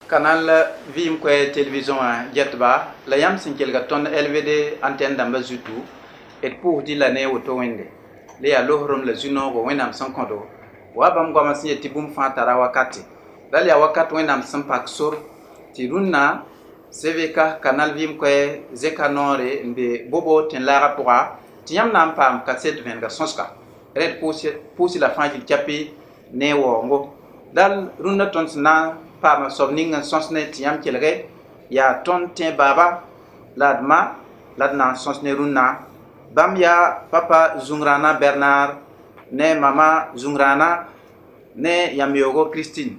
Canal Vim Kwe Télévision Jetba, la yam sinkelga ton LVD antenne d'amba zutu, et pour di l'année au towende. Les à l'ohrum le zuno au wenam sans kondo. Wabam gwamasi et tibum fantara wakati. Dali a wakat wenam sans pak sur, tiruna, CVK Canal Vim Kwe Zekanore, mbe bobo ten lara pora, tiam nam pam kasset venga sonska. Red poussi la fin du capi, ne wongo. Dal runa tonsna. Pama sobning sonsne tiam kelge ya ton tin baba ladma ladna sonsne runna bam ya papa Zungrana Bernard ne mama Zungrana ne yamyogo Christine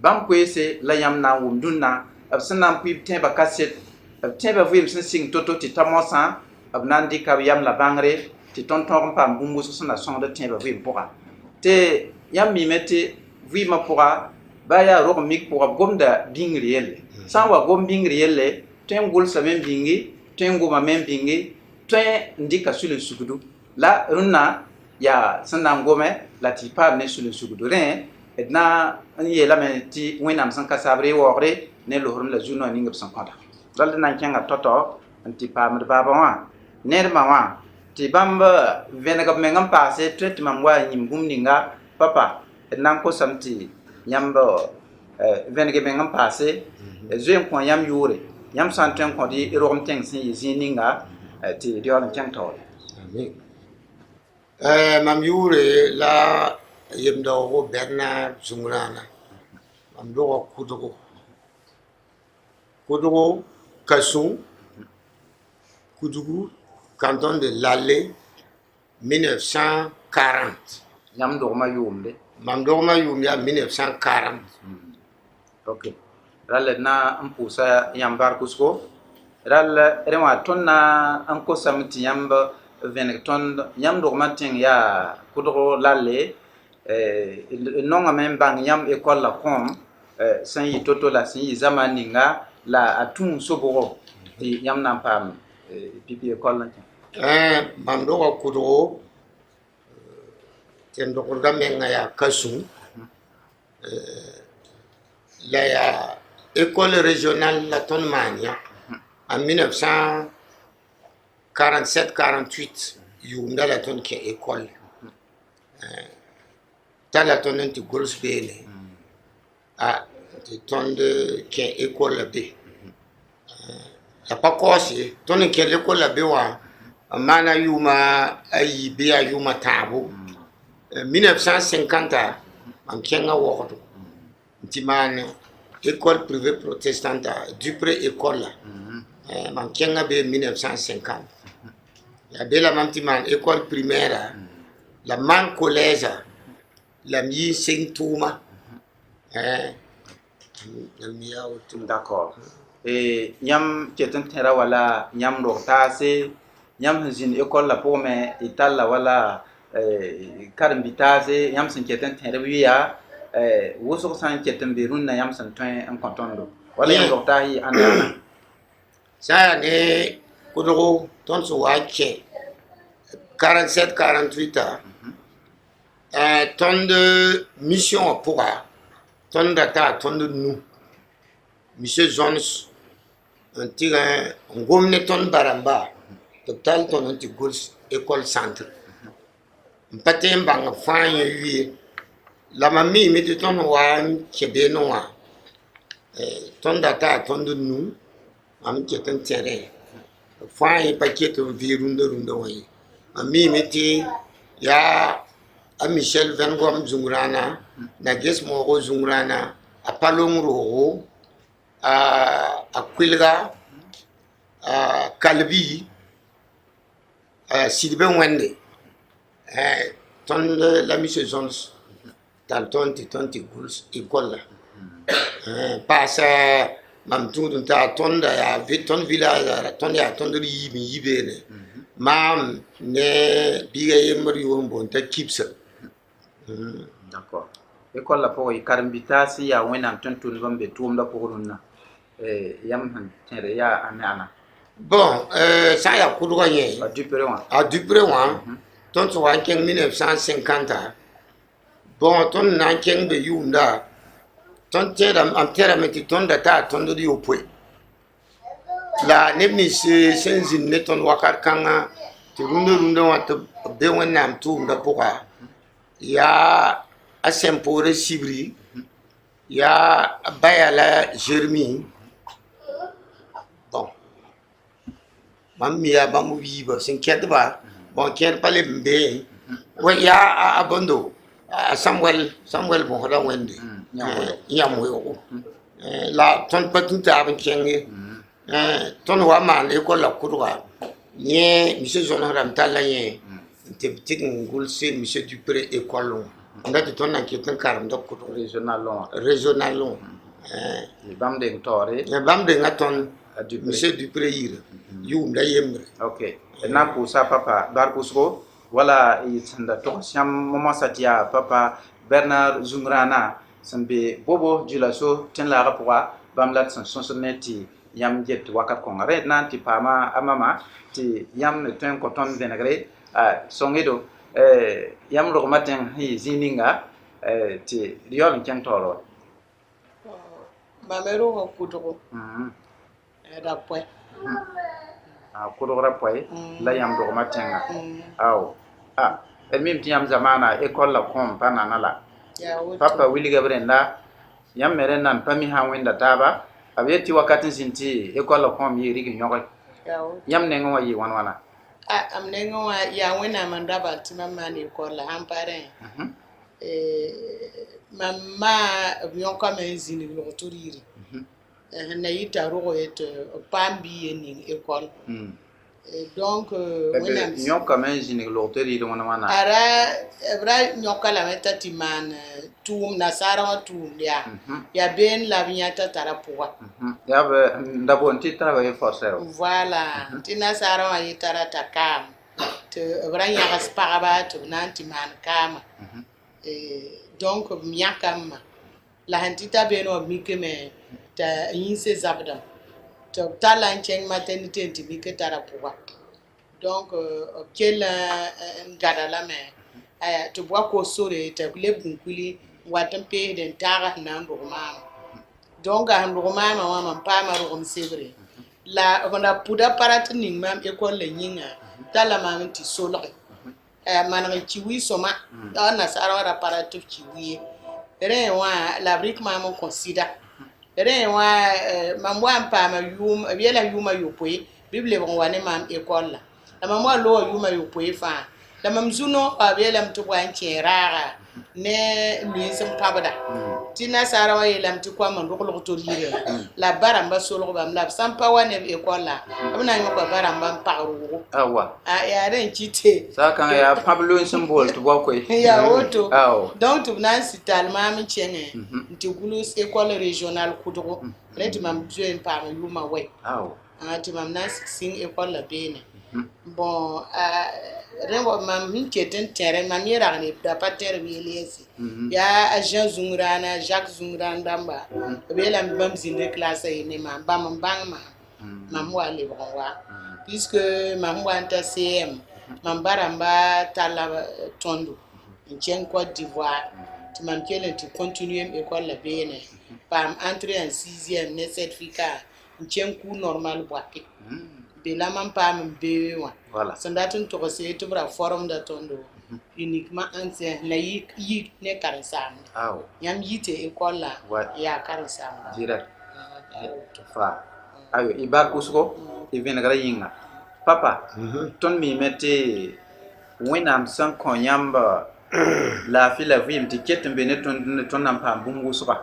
bam kwese la yamna wumdunna absana pip tin ba kaset tin ba vim sing toto ti tamosa abnandi ka yam la bangre ti ton ton pam bumbu sona sonde tin ba vim pora te yam mi mette vima pora baya rog mik pour gomda bing riel sans wa gom bing riel ten gol sa même bingi ten goma même bingi ten ndika sur le sugudu la runna ya sanam gome la ti pa ne sur le sugudu ren edna ani la men ti wenam san kasabre wore ne lo rum la juno ni ngap san konda dal na kenga toto anti pa mer baba wa ne ma wa ti bamba venga mengam passe traitement wa nyim ninga papa edna ko samti Yambo venege mengam passé zoem ko yam yure yam santen ko di rom teng sin yininga ti diol tento amin mam yure la yemdo go Bernard Zungrana mam do kudugo Kasson kudugo canton de Lalé 1940 yam do ma yumde Mamdoma yumya 1940. Ok. Ralle na ampusa yambar kusko. Ralle rewa tonna anko samti yamba venekton yam do matin ya kudro lalle non même bang yam école la com san yi toto la sin yi zamaninga la atun soboro yam nan pam pipi école la mamdoma kudro ten dokurga menga ya Kasson la ya école régionale la Tonmania en 1947-48 yumda la ton ke école ta la ton anti Goldsbene a ton de ke école B la pas kosi ton ke l'école B wa mana yuma ayi biya yuma tabo 1950 am kenga wodo timane école privée protestante Dupré école man kenga be 1950 la bela mam timane école primaire la man collège la mi Saint-Thomas d'accord et nyam ketan tera wala nyam do tase nyam zin école la pour me itala wala karim bitase yam sin ketan terbiya woso san ketan berun na yam san tun en kontondo wala yam dokta hi anda ça ne kudo ton so wache 47 48 ans ton de mission pour ton data ton de nous monsieur Jones un tigre un gomne ton baramba total ton anti gauche école centre patem bang fanya wi la mami mi ton wa kebe no wa ton data ton de nous am ketan terrain fanya paquet virunda runda wa mami mi ya a Michel Van Gogh Zungrana na ges mo go Zungrana a palong ro a Quilga a Kalbi a Sidbe Wende ton la mission Jones dans ton Gouls école paasa mam tũudum t'a tõnda yaa tõnd village tõnd yaa tõnd d yiib n yi beene maam ne biiga yembr yoon boon t'a kibsa d'accord école la pʋgẽ y karen-bi-taasẽ yaa wẽnnaam tõnd-tʋmdbã n be tʋʋmda pʋgẽ rũnnã yãmb sẽn tẽeda yaa a maana bon sã n yaa kʋdgã yẽ a Dupré wã a Dupré wã tõnd tɩ wa n kẽng 1950 bon tõnd na n kẽng be yʋʋmda tõnd tẽedame tɩ tõnda taa tõnd d yopoe la neb nins sẽn zĩnd ne tõnd wakat kãngã tɩ rũndã wã tɩ b be wẽnnaam tʋʋmda pʋga yaa a sẽn poorã sibri yaa baya la Jeremi bon mam mi yaa bãmb b yiiba sẽn kẽdba bon kẽed pa leb n be yaa a bõndo a Samuel bõsda wẽnde yãmb weoogo la tõnd pa tũ taab n kẽnge tõnd wa maan école la kʋdga yẽ monsieur Jonas rãmb talla yẽ n tɩ b tɩg n gʋlse monsieur Dupré école wã n dat tɩ tõnd na n ket n karemda kʋdg régional wã bãmb deng taoore bãmb denga tõnd monsieur Dupré yɩɩra yʋʋmda yembre ok d na n pʋʋsa papa bar pʋsgo wala y sẽn da togs yãmb momasa tɩ yaa papa Bernard Zungrana sẽn be bobo Dulaso tẽn-laagã pʋga bãmb la d sẽn sõsd ne tɩ yãmb get wakat kõnga rẽd na n tɩ paama a mama tɩ yãmb ne tõe n kõ tõnd vẽnegre sõngedo yãmb rogma tẽng sẽn yɩ zĩig ninga tɩ d yaool n kẽng taoor wa Mame roga kʋdgo da pʋɛ kʋdgra poɛ la yãmb dogma tẽnga ao d mim tɩ yãmb zamaana école la kõom pa nana la papa wilga b rẽnda yãmb me rẽnd nan pa mi sã n wẽnda taaba b yet tɩ wakat n zĩnd tɩ école la kõom yɩ rig yõge yãmb nengẽ wã yɩ wãn wãna am nengẽ wã yaa wẽnnaam n rabal tɩ mam maan école la sãn pa rẽ mam maa b yõkame n zĩnig log-tʋr yiri na yita rogo tɩ b paam bɩ ye ning école donc wẽnnaam yõkame n zĩnig log-tɩ rɩɩd wẽn wãna b ra yõka lame t'a tɩ maan tʋʋm nasaara wã tʋʋmd yaa been la b yã t'a tara pʋga yaa b da boond tɩ tara ye forcé voilà tɩ nasaara wã yɩ tara t'a kaam tɩ b ra yãgs pagba tɩ b na n tɩ maan kaama donc b yãkame la sẽn tɩ t'a been wã mikame t'a yĩnse zabdame tɩ b talla n kẽng maternité n tɩ mike tara pʋga donc b kell n gada lame aya tɩ b wa kos sore t'a b leb gũnkuli n wat n peesd n taaga sẽn na n rog maama donc a sẽn rog maama wã mam paama rogem sebre la b na pʋda para tɩ ning mam école la yĩnga talla mam n tɩ solge maneg kiwi sõma a nasaara wã ra para tɩ b kiwi ye rẽ wã la b rɩk mam n kõ sɩda rẽ wã mam wa n paama yʋʋm b yɛla yʋʋma yopoe bɩ b lebg n wa ne mam école la mam wa loa yʋʋma yopoe fãa la mam zu-no b yeelame tɩ b wa n kẽ raaga ne luins n pãbda tɩ nasaara wã yeelame tɩ koam n rog log-tor yirã la ba rãmba solg bãmb la b sãn pa wa neb école la b na n yõka ba rãmba n pag roogo awa yaa rẽ n kɩte saa kãng yaa pãb loen sẽn bool tɩ bao koe yaa woto ao donc tɩ b na n sɩ tall maam n kẽngẽ n tɩ gʋls école régional kʋdgo rẽ tɩ mam zoe n paama yʋʋma wɛ ao tɩ mam na n sɩk sɩng école la beene bon rẽ mam sẽn ket n tẽrẽ mam yẽ rag ne da pa tẽr weel yɛse yaa a Jean Zungrana Jacques Zungran dãmba b yeelame bãmb zĩnd classe ye ne mam bãmb n bãng mam wa lebg n wa puisque mam wa n ta CM mam ba rãmba talla tõndo n kẽng Côte d'Ivoire tɩ mam kell n tɩ continuem école la beene paam entré en 6e ne certificat n kẽng cours normal boake be la mam paam n beoe wã sẽn dat n togse tɩ b ra formda tõndo uniquement ancien la yik ne karen-saamda yãmb yite école la yaa karen-saamda direct fa ayo y bar pʋsgo y vẽnegra yĩnga papa tõnd miime tɩ wẽnnaam sẽn kõ yãmb laafɩ la vɩɩm tɩ ket n be ne tõnd na n paam bũmb wʋsga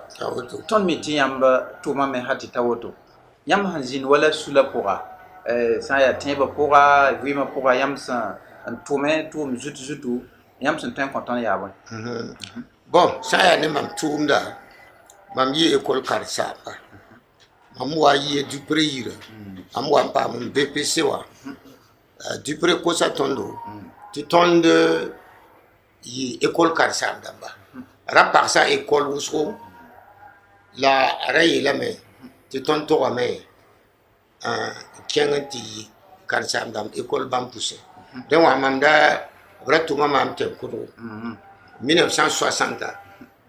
tõnd mi tɩ yãmb tʋʋmame ha tɩ ta woto yãmb sẽn zĩnd wala sula pʋga sã n yaa tẽebã pʋga vɩɩmã pʋga yãmb sẽn n tʋme tʋʋm zutu yãmb sẽn tõe n kõ tõnd yaa bõe bon sã n yaa ne mam tʋʋmda mam yi école karsamba mam wa yi Dupré yira am wa pa mon BPC wa Dupré ko sa tondo ti tonde yi école karsamba ba rapa sa école usko la ray la me ti ton to wa me kenganti karsamba école bam poussé de wa mam da ratuma mam te kudo 1960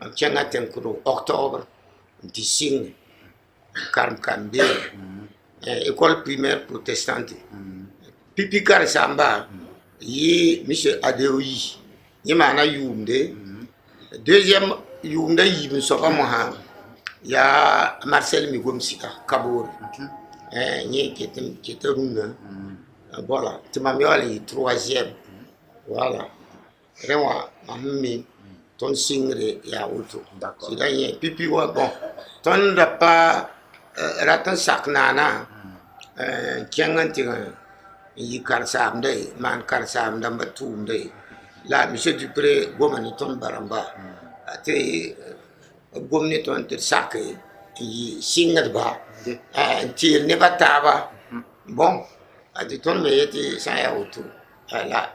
am kenga ten kudo octobre di signe Karmkambe école primaire protestante pipi karsamba yi monsieur Adeoyi ni mana yumde deuxième yumde yim so ba mo ha ya Marcel Migomsika Kabor ni qui était runda voilà tu m'as mis le troisième voilà rewa mammi ton singre ya auto d'accord c'est gagné pipi wa bon ton da pas ratan saknana kenganti yi karsam de man karsam da batum de la monsieur Dupré gomani ton baramba ate gomni ton te saké yi singat ba ti ne bataba bon ate ton me yeti sa ya auto la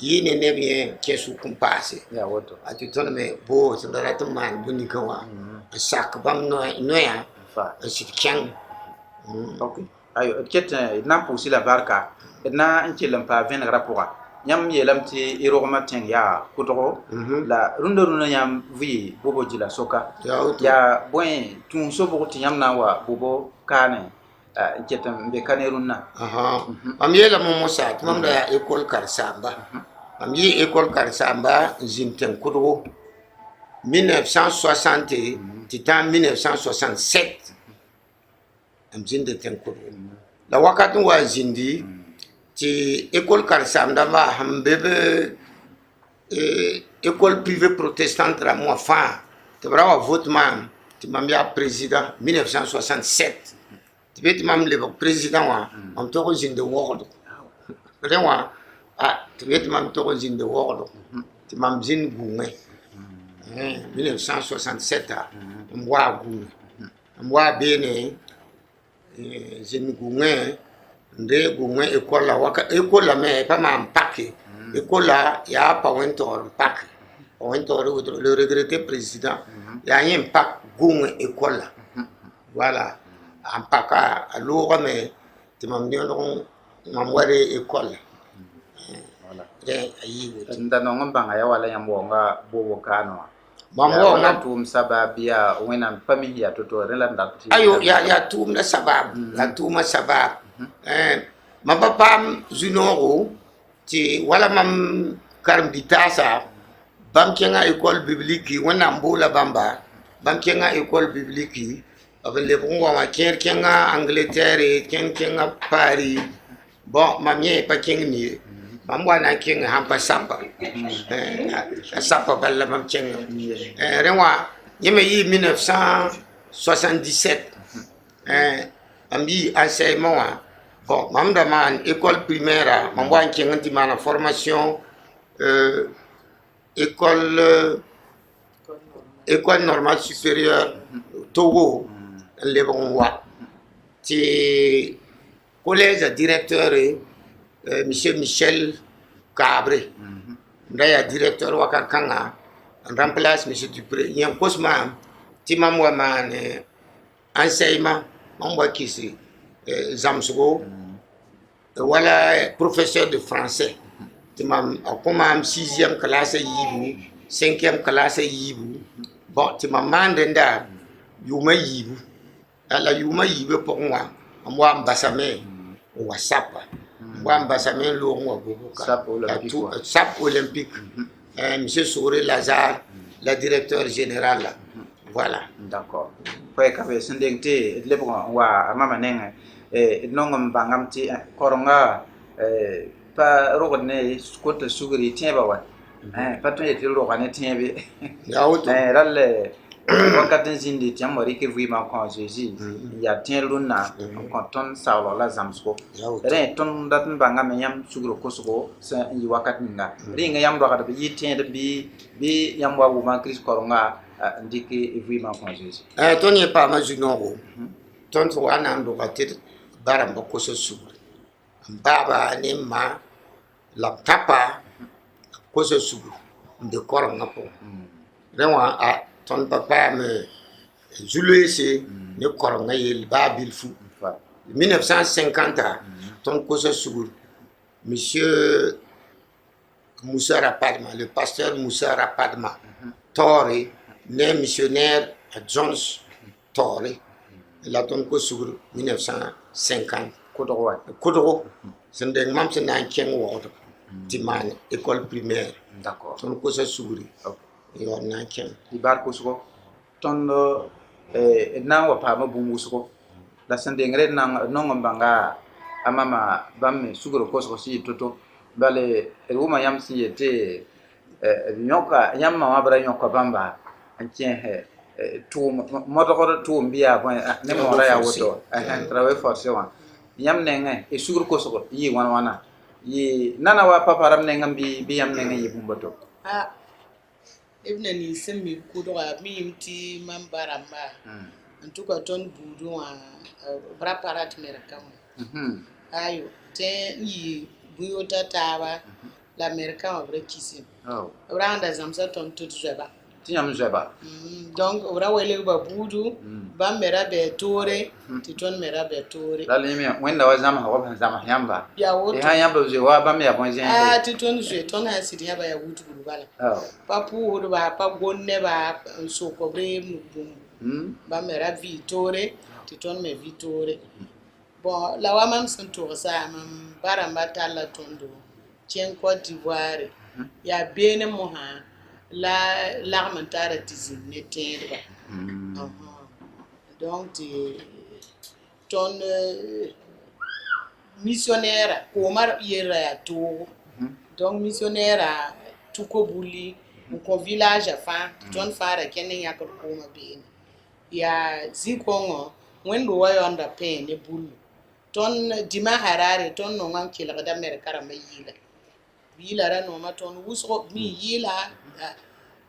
yi ne bien kesu kumpase ya woto ate ton me bo so da ratan man buni kawa sak bam no ya fa sit kyang ok ayo ket na pousi la barka na nkelam pa ven rapora nyam yelam ti irogma ten ya kutogo la rundoruna nyam vi bobo jila soka ya boy tun so bo ti nyam na wa bobo kane ketam be kanerunna am yela mo mosa mam da école karsamba am yi école karsamba jinten kutogo 1960 titan 1967 am jinde ten kutogo la wakati wa jindi ti école karsamba ma hambebe école privée protestante la moi fa te brawa vote mam ti mam ya président 1967 ti bet mam le président wa am to ko jinde wodo rewa ti bet mam to ko jinde wodo ti mam jin gume 1967 mwa gume mwa bene jin gume nde gume école la waka école la me pas ma paquet école la ya pa wentor paquet wentor le regretté président ya yin pak gume école la voilà en paka alors mais tu m'as dit non mam ware école voilà ayi nda no ngamba ya wala yambonga bobo kano mambo na tum sababia wena familia toto rela ndati ayo ya tum na sabab la tum sabab mabapam junoro ti wala mam karmbitasa bam kenga école biblique wana mbola bamba bam kenga école biblique avec les bons wa kenga Angleterre kenga Paris bon mamie pa kenga ni mam wana kenga hampa sapa sapa balla mam kenga rewa yeme yi 1977 ambi enseignement bon mam da man école primaire mam wan kenga ti mana formation école normale supérieure Togo le bon wa ti collège directeur monsieur Michel Cabré ndaya directeur wa kanga remplace monsieur Dupré yam kosma ti mam wa man enseignement mam wa kisi zamsugo wala professeur de français ti mam akoma 6e classe yibu 5e classe yibu bon ti mam mandenda yuma yibu ala yuma yibu pour moi ambasame wa sapa moi ambasame lo ngo bobuka sap olympique monsieur Souré Lazare la directeur général là voilà d'accord poy ka be sendengte le bon wa mama nenga nongom bangamti koronga pa rogne skota sugri tieba wa pa to yeti rogane tiebe yaoto ralle wakati zindi tiamori ke vuima ko jeji ya tien luna ko ton sawlo la zamsko re ton datn bangame yam sugro kosugo sa yi wakati nga ringa yam do kada bi tien de bi yam wa ma kris koronga ndiki vima ko Jésus ton ye pa ma junogo ton to wana ndo katit baram ba ko so sugur baba ne ma la tapa ko so sugur de korom na po rewa a ton papa me julese ne korom na yel babil fu 1950 ton ko so sugur monsieur Moussa Rapadma, le pasteur Moussa Rapadma, Toré, né missionnaire à Jones Toré, il a tourné sur 1950. Kodoro, c'est un membre de l'Ancien Ward, Timan, école primaire. D'accord. Ton ko sa suguri. Il a un ancien. Il bar ko suko ton na wa pa ma bungu suko la sende ngre na no ngambanga amama bamme suguro ko so si toto bale ruma yam si yete nyoka yamma wa bara nyoka bamba antien tu moto ko tu mbia ko ne mo ra ya woto trawe force wa yam nenge e suguro ko so yi wana yi nana wa papa ram nengam bi yam nenge yi bumbato ibna ni semi kudwa mimti mambaramba antuka ton budu wa braparat merkam ayo te yi buyo tatawa la merkam abra kisi randa zamsa ton tutjeba tiam jeba donc ora wele ba budu ba mera be tore ti ton mera be tore la limi wenda wa zama ha wa zama yamba ya woto ha yamba je wa ba me ya bon jen ti ton je ton ha sidi ha ba ya wutu bala pa pu ba pa gonne ba so ko bre mu ba mera vitore ti ton me vitore bon la wa mam son tour sa mam baramba tala tondo tien Côte d'Ivoire ya bene mo ha la l'armentara tizin ne tendre donc ton missionnaire komar yera ya to donc missionnaire tout ko buli ko village fa ton fara kenen ya ko ma be ya zikongo wendo wayo anda pe ne bulu ton dima harare ton no man kila da mer karama yila ra no ma ton wuso mi yila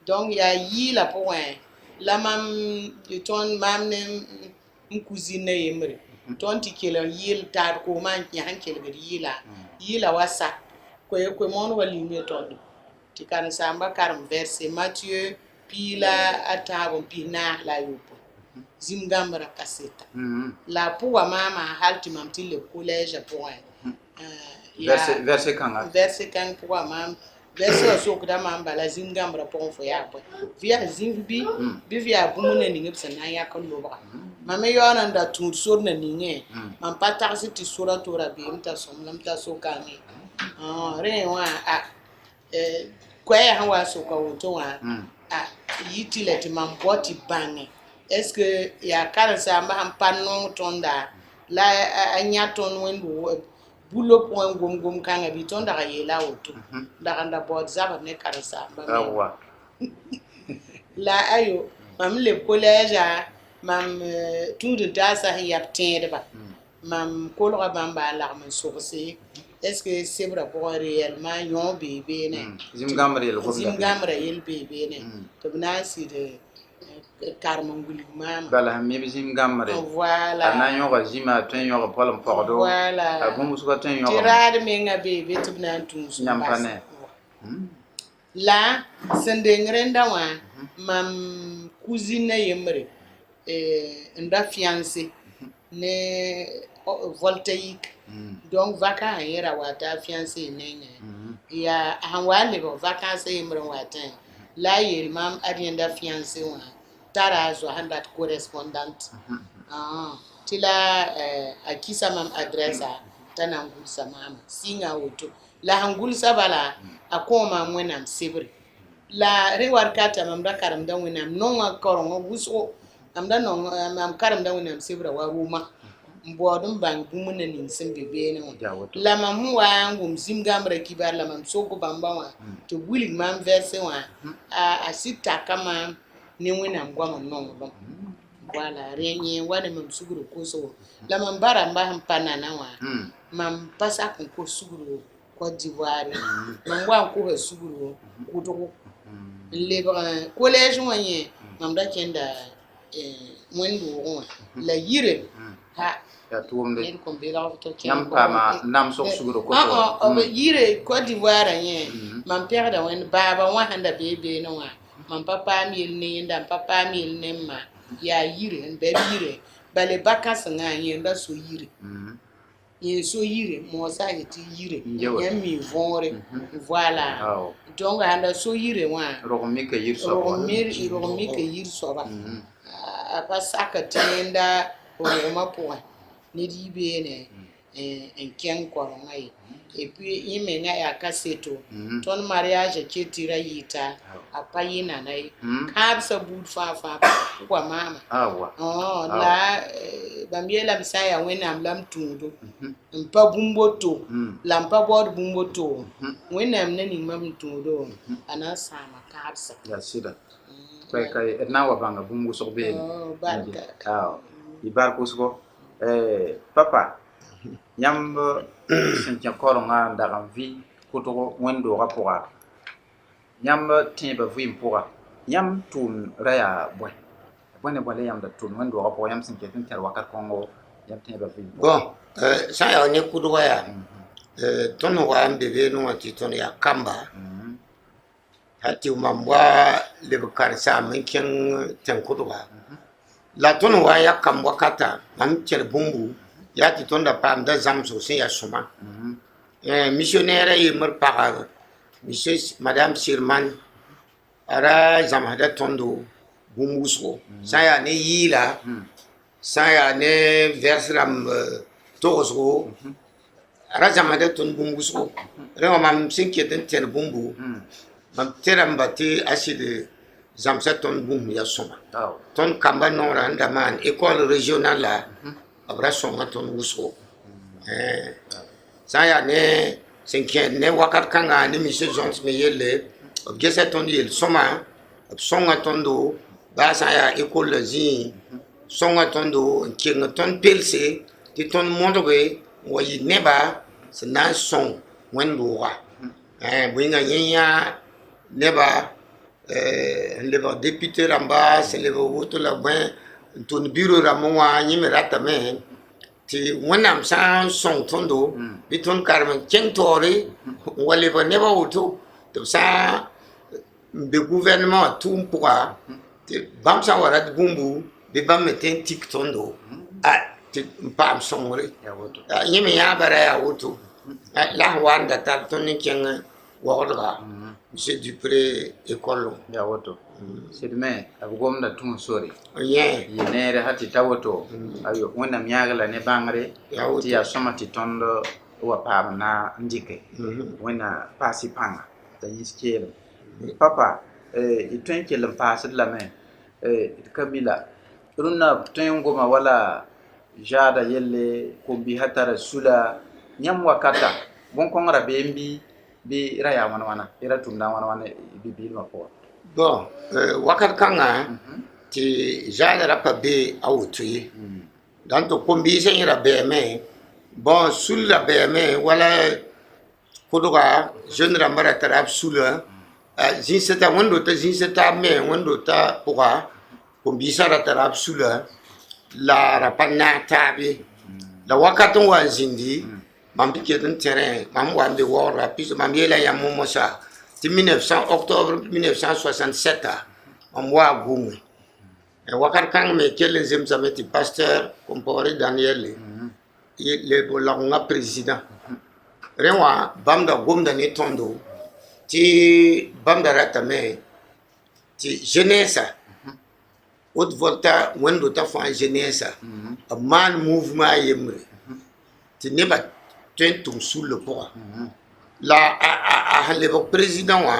donc ya yila point la mam ton mam ne cousine yemre ton ti kila yil tar ko man nyan kila yila wasa ko mon wali mi ton ti kan samba karam verset Matthieu pila atabo pina la yupo zimgambra kaseta la pour mama halti mamti le collège point verset kanga verset kan pour mam verset so kuda mamba la zimgambra pour fo ya po via zimbi bi via bumune ni ngepsa na ya kan lo ba mama yona nda tun sur na ninge mam patar si ti sura tora bi mta somlam ta so kani re wa kwa ya hawa so ka woto wa yiti le ti mam boti bange est-ce que ya karansa mba han panno tonda la anya ton wendu bulo point gom kanga bi tonda ga yela woto daga nda bot zaba ne karansa mba la ayo mam le collège mam tout de dasa ya tende ba mam kolga bamba la man sourcé est-ce que c'est vrai pour réellement yon bébé ne zimgamre yel bébé ne to bna si de karmanguli mama bala mi bizim gamre voilà ana yoga zima ten yoga polum pordo voilà abum suka ten yoga tirade menga bébé tubna tunsu nyampane la sendengrenda wa mam cousine yemre nda fiancé ne voltaïque donc vacances yera wata fiancé nenge ya hanwale go vacances yemre wata la yel mam adienda fiancé wa tara zo handat correspondante tila akisa mam adressa tanangul samama singa woto la hangul sabala akoma mwenam sebre la rewar kata mam da karam da wenam nonga korongo wuso am da non mam karam da wenam sebre wa ruma mbodum bang bumuna nin sembe bene la mam wa ngum zimgamre kibar la mam soko bamba wa to bulig mam verse wa a sita kama ni wenam gwama non bon voilà renye wane mam suguru koso la mam baramba ham panana wa mam pasa ko suguru Côte d'Ivoire mam wa ko suguru kuto le collège wanye mam da kenda wẽnd doogẽ wã la yire ha ya tʋʋmde ned kõn belg tɩ kẽ yãmb paama nam sok sugro b yire Côte d'Ivoire yẽ mam pɛgda wẽnd baaba wã sẽn da bee beene wã mam pa paam yel ne yẽnda m pa paam yel ne ma yaa yire n bɛb yire bale ba-kãsengã yẽnda so yire yẽ so yire moosa a yetɩ yire yãmb mi võore voilà donc sãn da so yire wã rog mika yir rog mika yir soaba a pa saka tɩ yẽnda rogmã pʋgẽ ned yi beene n kẽng korengã ye et puis yẽ mengã yaa kaseto tõnd mariage ket tɩ ra yɩɩta a pa yɩ nana ye kãabsã buud fãa wa maama la bãmb yeelame sã n yaa wẽnnaam la m tũudu n pa bũmb woto la m pa baood bũmb woto wẽnnaam na ning mam n tũudo a na n sãama kãabsã ya sɩda kay d na n wa bãnga bũmb wʋsg beene y bark wʋsgo papa yãmb sẽn kẽ korengã n dag n vɩ kʋtg wẽnd-doogã pʋga yãmb tẽebã vɩɩm pʋga yãmb tʋʋm ra yaa bõe ne bõe la yãmb da tʋʋm wẽnd-doogã pʋga yãmb sẽn ket n tɛr wakat kõngo yãmb tẽebã vɩɩm bon sã n yaa ne kʋdgã yaa tõnd wa n be beene wã tɩ tõnd yaa kamba ha tɩ mam wa leb karsaam n kẽng tẽn-kʋdga la tõnd wa n yaa kam wakata mam kẽr bũmbu yaa tɩ tõnd da paamda zãmsg sẽn yaa sõma missionnaire a yembr pagã monsieur madame Sirman a ra zãmsda tõndo bũmb wʋsgo sã n yaa ne yɩɩla sã n yaa ne vers rãmb togsgo a ra zãmsda tõnd bũmb wʋsgo rẽ wã mam sẽn ket n tẽr bũmbu mam tɩ rãmba tɩ a sɩd zãmsa tõnd bũmb yaa sõma tõnd kamba noorã n da maan école régional la b ra sõnga tõnd wʋsgo sã n yaa ne sẽn kẽed ne wakat kãngã ne monsieur Jones me yelle b gesa tõnd yel sõma b sõnga tõndo baa sã n yaa école la zĩig sõnga tõndo n keng tõnd pelse tɩ tõnd modge n wa yɩ neba sẽn na n sõng wẽnd-doogã bõenga yẽ yã neba n lebg député rãmba sẽn lebg woto la bõe n tʋnd bureau rãmbẽ wã yẽ me ratame tɩ wẽnnaam sã n sõng tõndo bɩ tõnd karem n kẽng taoore n wa lebg nebã woto tɩ b sã n be gouvernement wã tʋʋm pʋga tɩ bãmb sã n wa rat bũmbu bɩ bãmb me tẽ n tik tõndo tɩ n paam sõngre yẽ me yãabã ra yaa woto la sẽn wa n da tar tõnd n kẽng waoodga monsieur Dupré école ya woto sɩd me b gomda tũus sore yẽ yɩ neere ha tɩ ta woto ayo wẽnnaam yãag la ne bãngre tɩ yaa sõma tɩ tõnd wa paam na n dɩke wẽnna paasy pãnga t'a yĩs keelem papa y tõe n kell n paasd lame d ka mi la rũnnã tõe n goma wala jaada yelle kom-biisã tara sula yãmb wakata bõn-kõngrã been bɩ ra yaa wãn-wãna y ra tʋmda wãn-wãn bibiilmã pʋgã bon wakat kãngã tɩ jaada ra pa be a woto ye dãn tɩ kom-biisã yẽ ra bɛɛme bon sul ra bɛɛme wala kʋdga jeune rãmbã ra tara b sula zĩsã wẽnd-dota zĩsã taab me wẽnd-dota pʋga kom-biisã ra tara b sula la ra pa naag taab ye la wakat n wa n zĩndi mam tɩ ket n tẽrẽ mam wa n be waoodga puisque mam yeela yãmb mosa tɩ octobre 1967 mam waa gʋngẽ wakat kãng me kell n zemsame tɩ pasteur compaoré Daniel le lagengã président rẽ wã bãmb da gomda ne tõndo tɩ bãmb da ratame tɩ jeunesse haute volta wẽnd-dota fãa jeunesse b maan mouvement a yembre tɩ nebã tõe n tʋm sulle pʋga la a lebg président wã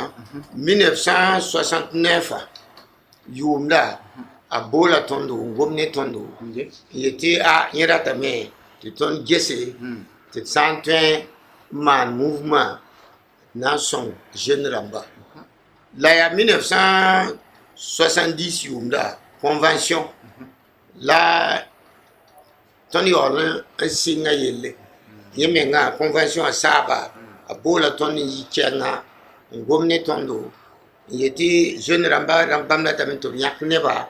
1969 yʋʋmda a boola tõndo n gom ne tõndo n yetɩ yẽ ratame tɩ tõnd gese tɩ d sã n tõe n maan mouvement na n sõng jeune rãmba la yaa 1970 yʋʋmda convention la tõnd yaool n sɩnga yelle yẽ menga convention a saaba a boola tõnd n yi kɛnga n gom ne tõndo yeti jeune ramba la tamit to yak neba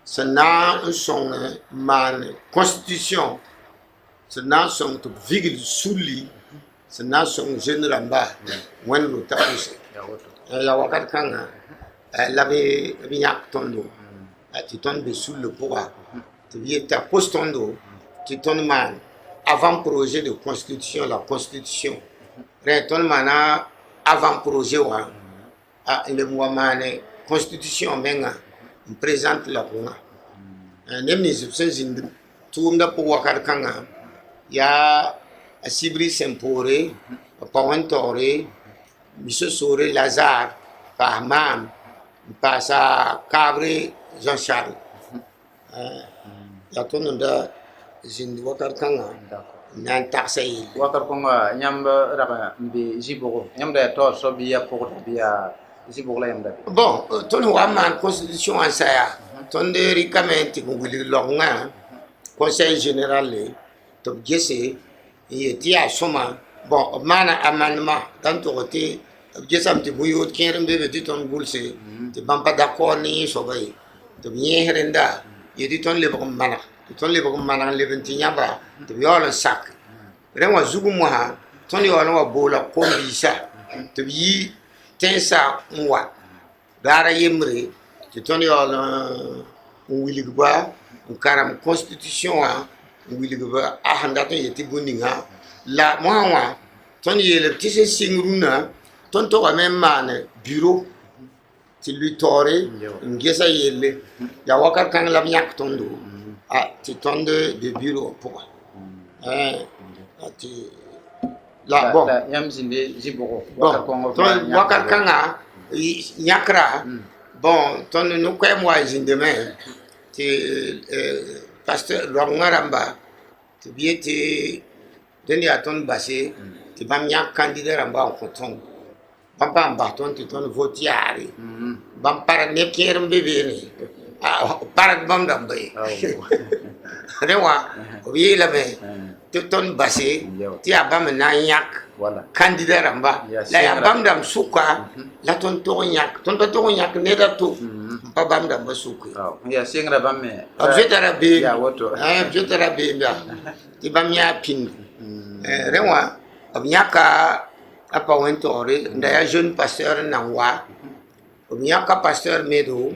sana son man constitution sana son to vigil suli sana son jeune ramba wen lo tapuse ya wakat kanga la be yak tondo ti ton be sous le pouvoir tu ta postondo ti ton man avant projet de constitution la constitution ton mana avant projet wa le moamane constitution menga présente la bunga nemni zipse zindu tumda po wakar kanga ya asibri sempore pawantore miso sore lazare pahmam pasa kabre Jean-Charles ya tonda zindu wakar kanga nan taxay wakar konga nyamba raka mbi jibogo nyamda to so biya pokota biya jibogo la yamda bon ton wa man constitution en saya ton de rikamenti ko wili longa conseil général le to gese yeti a soma bon mana amendement tant to te gesam ti buyo kérem be ti ton gulse te bam pas d'accord ni so bay to nyerenda yeti ton le ko mana ton le ko mana le benti nyamba to yola sak rewa zugu mo ha ton yola wa bola ko bisa to yi tensa mwa dara yemre ti ton yola wili gba karam constitution wa wili gba ahanda to yeti boninga la moi ton yele ti se singruna ton to ga même man bureau ti lui tore ngesa yele ya wakar kan la nyak tondo ti tonde de bureau pour ti la bon yam zinde jibogo wakar kongo wakar kanga nyakra bon ton no ko moi zinde me ti pasteur Rongaramba ti bieti deni aton basé ti bam nyak candidat ramba ko ton bam baton ti ton votiari bam para ne kerem bebe ni para bam dambe rewa wi la be ti ton basé ti abam na nyak candidat ramba la ya bam dam suka la ton to nyak ne da to pa bam dam suka ya singra bam me objetara be ya woto objetara be ya ti bam nya pin rewa nyaka apa wentore nda ya jeune pasteur nangwa nyaka pasteur medo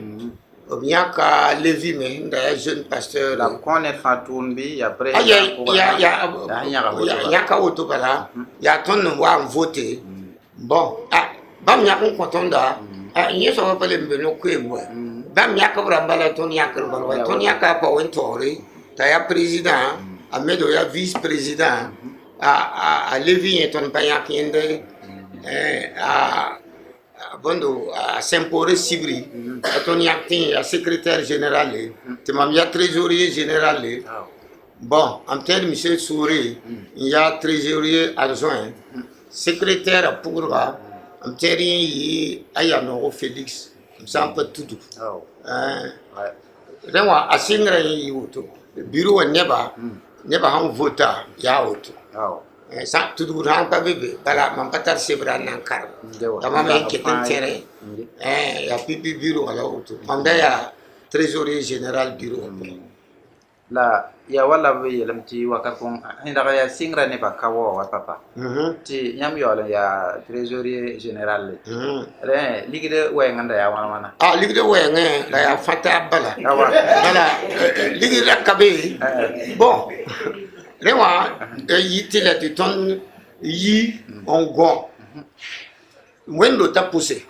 nyaka levi me nda ya jeune pasteur la connaître fatumbi après nyaka auto bala ya ton wa voter bon bam nyaka kontonda nyeso wa pale mbeno kwebwa bam nyaka brambala ton nyaka balwa ton nyaka apa wentore ta ya président amedo ya vice président a levi ton payak yende bondo a sempore sibri ton yakti a secrétaire général te mam ya trésorier général bon en tel monsieur Souri il y a trésorier adjoint secrétaire pour en tel yi ayano Félix ça peut tout rewa asingra yi wuto bureau neba han vota ya wuto sa tout ran pa bebe bala man patar sebra nan kar tama me keten tere ya pipi bureau ala auto manda ya trésorier général bureau la ya wala be yelamti wakar kon inda ya singra ne ba kawo wa papa ti nyam yola ya trésorier général le ligide we nganda ya wana ligide we nge la ya fata bala ligide kabe bon rewa yiti la ti ton yi on go wendo ta poussé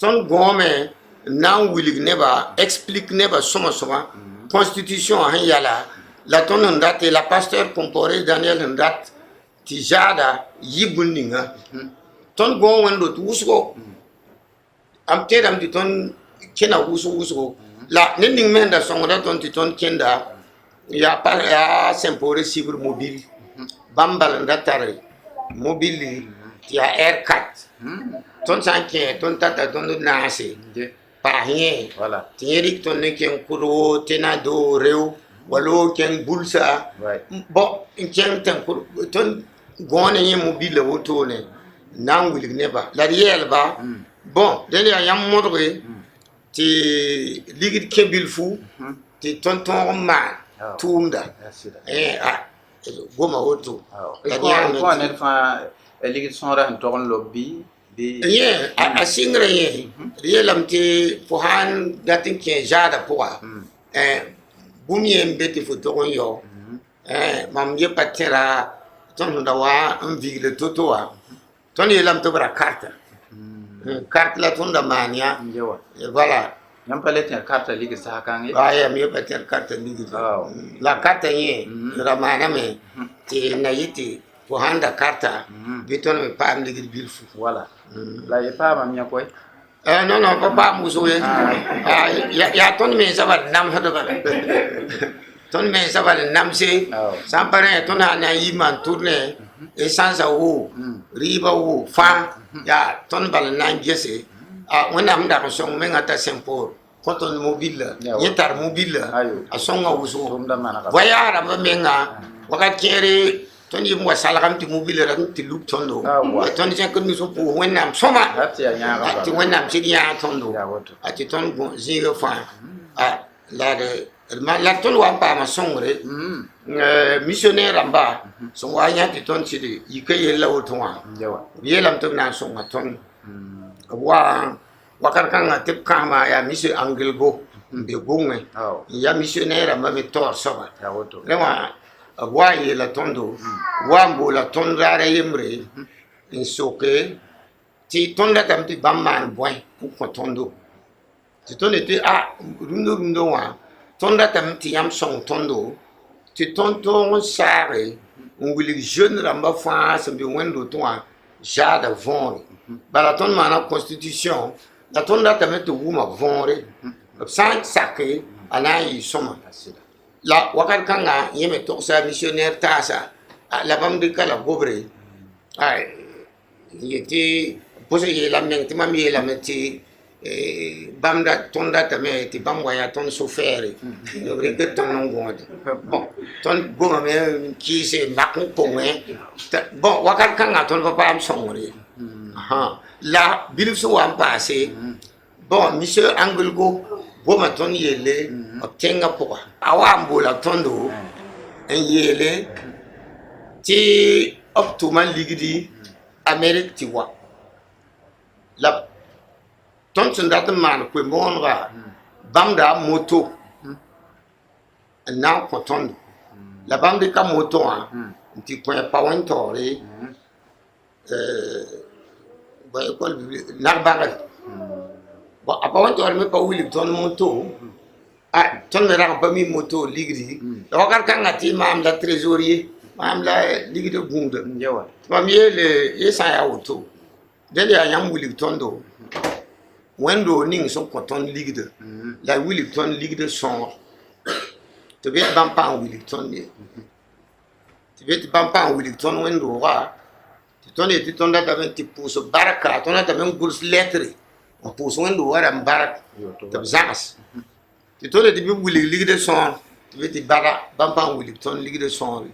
ton gome nan wilig neba explique neba soma constitution han yala la ton ndate la pasteur comporé Daniel ndat ti jada yibuninga ton go wendo tu usko am tedam ti ton kena usko la nending menda songoda ton ti ton kenda ya sempore sibur mobile bambal ndatare mobile ya R4 ton sanke ton tata ton nase pa rien voilà tieri ton ne ken kuro tenado rew walo ken bulsa bon ken tan ton gone ye mobile woto ne nangul neba la riel ba bon dele ya yam modre ti ligid kebil fu ti tonton ma tumda goma woto ko ne fa ligid sonra en togon lobby bi a singre ye rielam ti pohan gatin ke jada poa bumye mbeti fu togon yo mam ye patera ton da wa en vigle totoa ton yelam to bra carte carte la ton da mania voilà yam palet carte ligid sa kan ya mi pater carte ligid la carte ye ramana me ti na yiti pohanda carte biton me pam ligid bilfu voilà la ye pa mam nya koy non non papa muso ye ya ton me sabat nam hado ba ton me sabat nam se sampare ton na yiman tourner essence wo riba wo fa ya ton bal nan gese wona am da so men ata sempor konton mobile yetar mobile a songa wuso voyara ma menga wakat kere ton yim wasala kam ti mobile ram ti lup tondo ton jen ko nuso po wona am soma ati wona am sidia tondo ati ton go zero fa la de la ton wa pa ma songre missionnaire amba so wa nya ti ton sidi yike la otwa yelam to na songa ton wa wakar kanga tip kama ya monsieur Angelgo be gongwe ya missionnaire ma be tor soba lewa wa ye la tondo wa mbo la tondra yemre in soke ti tonda tam ti bamman boy ko tondo ti tonde ti rundo wa tonda tam ti yam song tondo ti tonto sare nguli jeune ramba fa se be wendo to jada von bala ton mana constitution la tonda tamet wuma vonre san sake anayi soma la wakar kanga yeme to sa missionnaire tasa la bam de kala gobre ay yeti pose ye la men timam ye la meti bamda tonda tamet ti bam waya ton sofere dobre que ton ngode bon ton goma me ki se makko pongé bon wakar kanga ton papa am songre la bilif so wan passé bon monsieur Angelgo goma ton yele obtenga poa awa mbola tondo en yele ti optuman ligidi Amerique ti wa la ton sundat man ko monra bamda moto na ko tondo la bamde ka moto ti ko pa wan tore école narbaga bon apa wan tor me pa wili ton moto ton me ra pa mi moto ligri wakar kanga ti mam la trésorier mam la ligri gunda mam ye le yesa ya auto dele ya yam wili ton do wendo ning so ko ton ligri la wili ton ligri son to be bam pa wili ton ni to be bam pa wili ton wendo wa ton e ton da ben ti pouso baraka ton da ben gurs lettre on pouso wendo wara barak to zamas ti ton de bi wuli ligde son ti ti bara bam pam wuli ton ligde son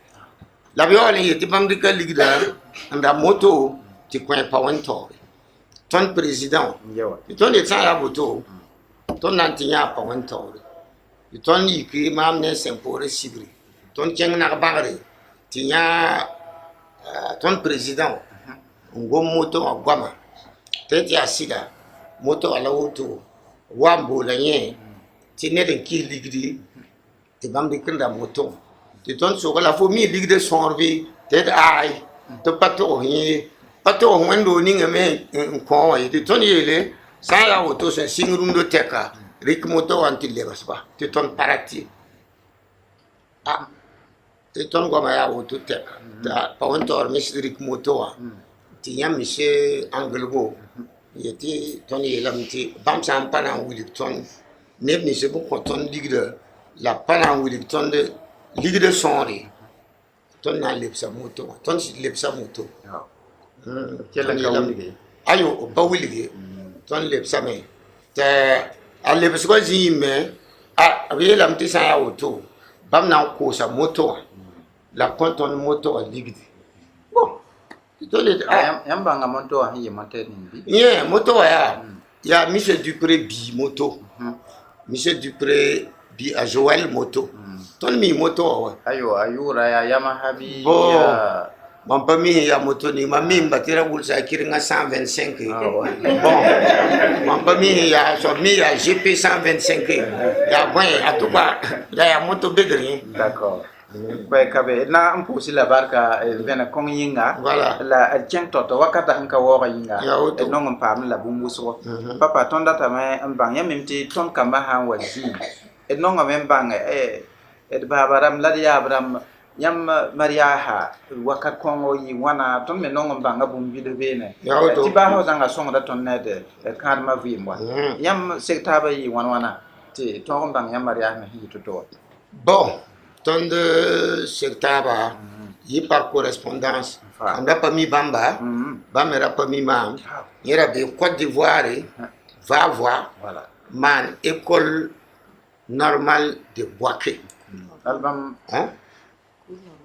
la bi oli ti bam de ka ligda anda moto ti coin pa wonto ton président ti ton de sa ya moto ton nantinya pa wonto ti ton yi ki mam ne sempore sigri ton keng na bagare ti nya ton président ngom moto agwama tete asida moto ala woto wambo la nye ti neden ki ligdi ti bamdi kinda moto ti ton so la fo mi ligde sonvi tete ai to pato hi pato wendo ninga me ko ti ton yele sa ya woto sen singrundo teka rik moto anti lebasba ti ton parati ti ton goma ya woto teka da pa wonto rik moto ti yam monsieur Angelgo yeti ton yelam ti bam sam pana wili ton ne ni se bu ko ton ligde la pana wili ton de ligde sonri ton na lepsa moto ton si lepsa moto kela ka wili ayo ba wili ton lepsa me te a lepsa ko zime yelam ti sa ya auto bam na ko sa moto la kon ton moto ligde bon Yam banga monto a hi monte ni bi. Yeah, moto ya Monsieur Dupré bi moto. Monsieur Dupré bi a Joël moto. Ton mi moto wa. Ayo ayura ya Yamaha bi Bon. ya Mon pami ya moto ni mami mbatira wulsa kiringa 125. Bon. Mon pami ya so mi ya GP 125. Ya bon à tout cas ya moto bedri. d'accord. Kwe kabe na mpusi la barka vena kong yinga Voilà. la cheng toto wakata hanka woga yinga Ya oto. nong pam la bumbuso papa ton data me mbang ya mimti ton kamba han wazi nong me mbang babaram la ya abram yam mariaha wakat kongo yi wana ton me nong mbang bumbi de bene Ya oto. ti ba ho zanga song da ton nede kan ma vimwa yam sektaba yi wana ti ton mbang yam mariaha me hi toto Bon, ton de sectaba, yi par correspondance. On a pas mis Bamba, Bamba n'a pas mis Mam. Il y a des Côte d'Ivoire, va voir, voilà man, école normale de Boaké. album Hein?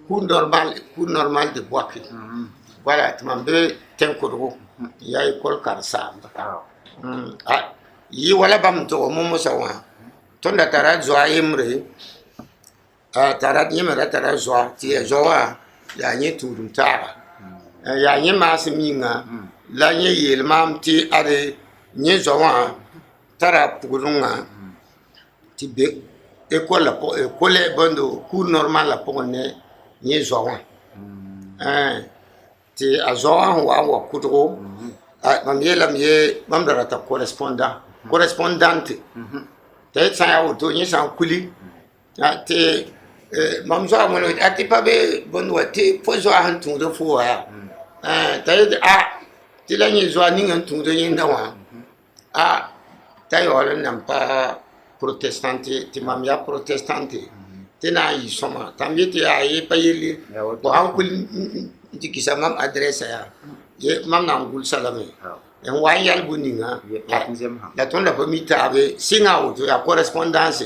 Cours normal de Boaké. Voilà, tu m'as dit, tiens, il y a école Karsab. Ah, yi wala bam to momo sawa. Ton da tara zoa imre. Tara yimera tara zoa ti zoa ya nyi tudum tara. Ya nyi masinga la nyi yelmam ti are nyi zoa tara pugurunga ti be école bondo cours normal la pour ne nyi zoa. Ti azoa wa kudro. Mam yelam ye mam dara ta correspondante. Te sa ya auto nyi san kuli. Te mam zo mo no ati pa be bon wati fo zo han tun de fo ya ti la ni zo ni ngan tun de yin da wa ta yo le nam pa protestante ti mam ya protestante ti na yi soma tam ye ti ai pa yeli bo an kul ti kisa mam adresse ya ye mam na ngul salame en wa yal buninga la ton la pomita be singa auto ya correspondance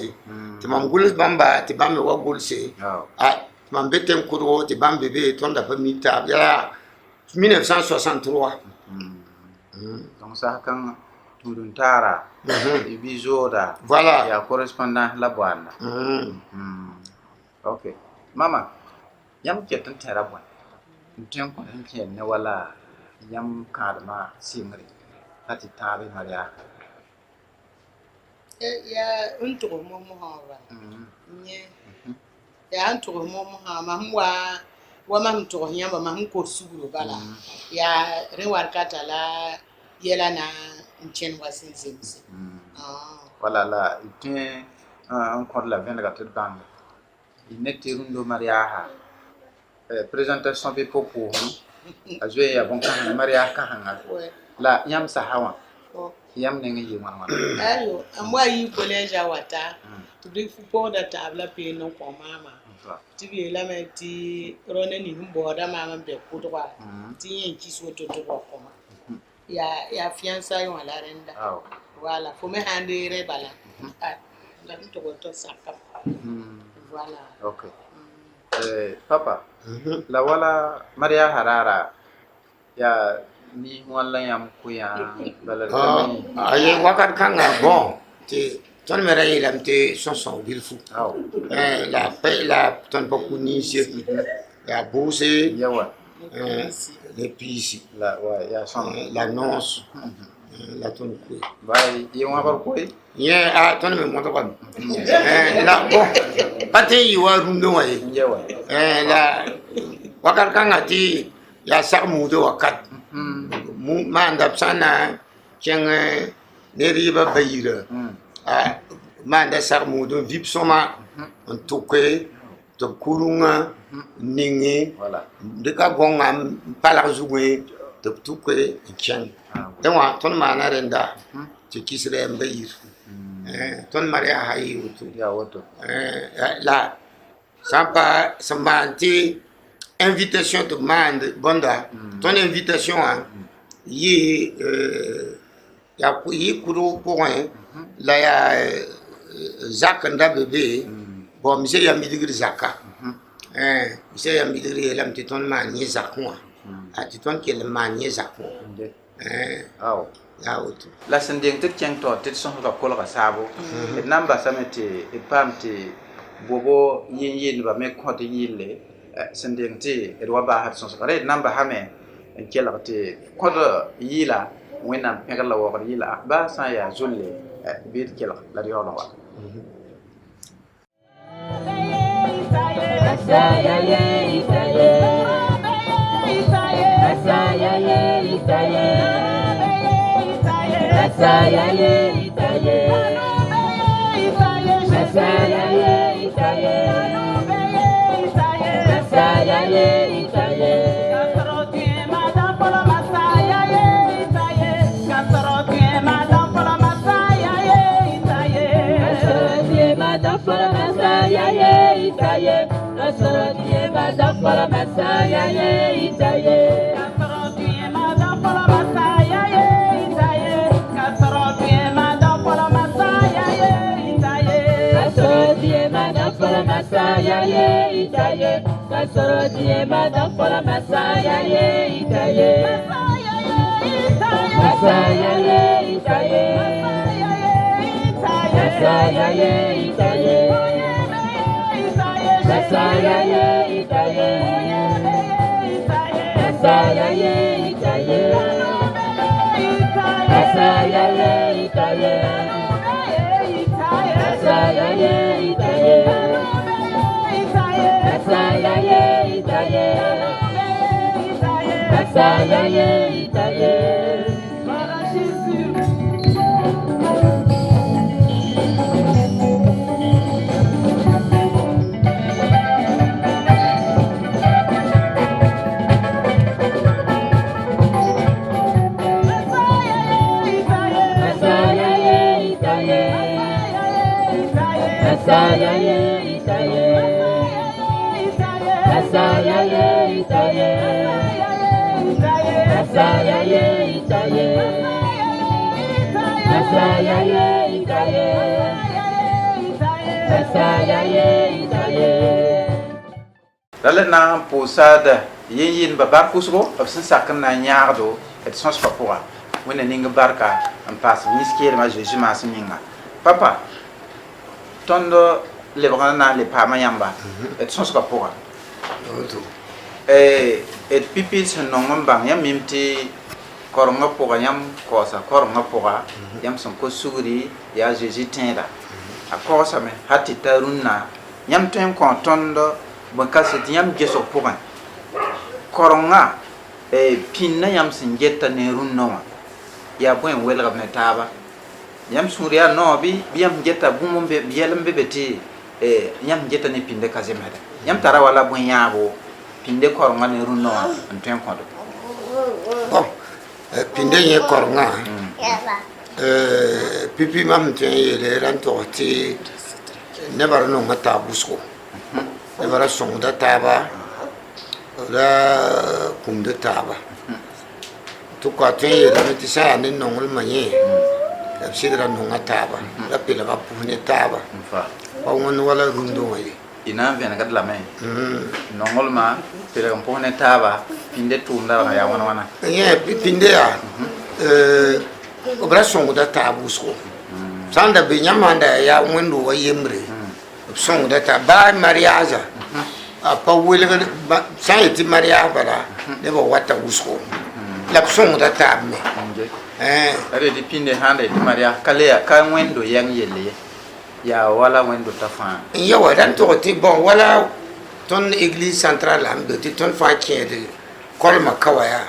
ti mam gul bamba ti bambe wa gul se mam betem kuro ti bambe be ton da famita ya 1963 donc ça kan tudun tara ibizoda voilà ya correspondant la bwana ok mama yam ketan tara bwan ntien ko ntien ne wala yam kadma singri ati tabe maria ya untugo momo hawa nye ya untugo momo ha wa mam to nyamba mam ko suguro bala ya rewar kata la yela na nchen wasin zimsi wala la ntien encore la 24 bang ineterundo maria ha présentation be popo azwe ya bon kan maria ka hanga la yam sahawa yam ne ngi wan ayo amwa yi collège awata to bring fupo da tabla pe no ko mama ti bi la me ti rone ni mbo da mama be ko to kwa ti yin ki so to ko ya fiança yo ala renda voilà faut me hande re bala la to ko to sakam voilà okay papa la wala maria harara ya ni wala yam kuya bala aye wakat kanga bon ti ton mera yelam ti son vil fou la ton beaucoup ni ya bouse yawa les pisi la wa ya son la nonce la ton coup bay yi wa bar koy ye ton me mo to kan la bon pate yi wa rundo wa yawa la wakat kanga ti ya sak mu do wakat mu manda sana cheng ne riba bayira manda sak mu do vip soma on toke to kurunga ningi voilà de ka gonga pala zugwe to toke cheng donc ton mana renda ti kisre mbayir ton maria hayi wutu ya woto la samba sambanti invitation de mande bonda ton invitation yi ya yi kuru point la ya Jacques nda bébé bon monsieur ya midigri zaka monsieur ya midigri lam ti ton man ni zakwa a ti tõnd kell n maan yẽ zakẽ Aw. yaa woto La sẽn deng tɩ d kẽng tao tɩ d sõsga kolga saabo d na n basame tɩ d paam tɩ bobo yɩn-yɩndba me kõ tɩ yɩlle sẽn deng tɩ d wa baasd sõsga rẽd na n basame n kelg tɩ kõd yɩɩla wẽnnaam pẽgr la waoogd yɩla baa sã n yaa zolle bɩ d kelg la d yaoolg wa la le na n pʋʋsada yɩn-yɩndba bar pʋsgo b sẽn sak n na n yãagdo d sõsga pʋga wẽnna ning barka n paas b yĩs-keelmã Zeezi maasem yĩnga papa tõnd lebg n na n le paama yãmba d sõsga pʋga woto d pipi sẽn nong n bãng yãmb mim tɩ korengã pʋga yãmb kaoosa korengã pʋga yãmb sẽn kos sugri yaa Zeezi tẽeda a kaoosame ha tɩ ta rũnnã yãmb tõe n kõ tõnd bõn-kase tɩ yãmb gesg pʋgẽ korengã pĩnnã yãmb sẽn geta ne rũnnã wã yaa bõe n welgb ne taaba yãmb sũur yaa nao bɩ yãmb geta bũmb yɛl n be be tɩ yãmb geta ne pĩnde ka zemsda yãmb tara wala bõe yãabo pĩnde korengã ne rũnnã wã n tõe n kõdo bon pĩnde yẽ korengã pipi mam tõe n yeele ra n togs tɩ nebã ra nonga taab wʋsgo nebã ra sõngda taaba ra kũmda taaba tɩ koa tõe n yeelame tɩ sã n yaa ne nonglmã yẽ la b sɩdra nonga taaba ra pelga pʋs ne taaba pa wõnd wala rũndẽ wã ye y na n vẽnegd lame nonglmã pelg n pʋs ne taaba pĩnde tʋʋmda yaa wãn-wãna yẽ pĩnde yaa b ra sõngda taab wʋsgo sã n da be yãmb sãn da yaa wẽnd wa yembre b sõngda taab baa mariage a pa welgd sã n yetɩ mariage bala nebã wata wʋsgo la b sõngda taab me rẽd pĩnde sãn da yetɩ maria ka wẽndo yɛng yelle ye yaa wala wẽndo t'a fãa n ya wa rãn tog tɩ bon wala tõnd église centrale sãn be tɩ tõnd fãa kẽed kolmã ka wa yaa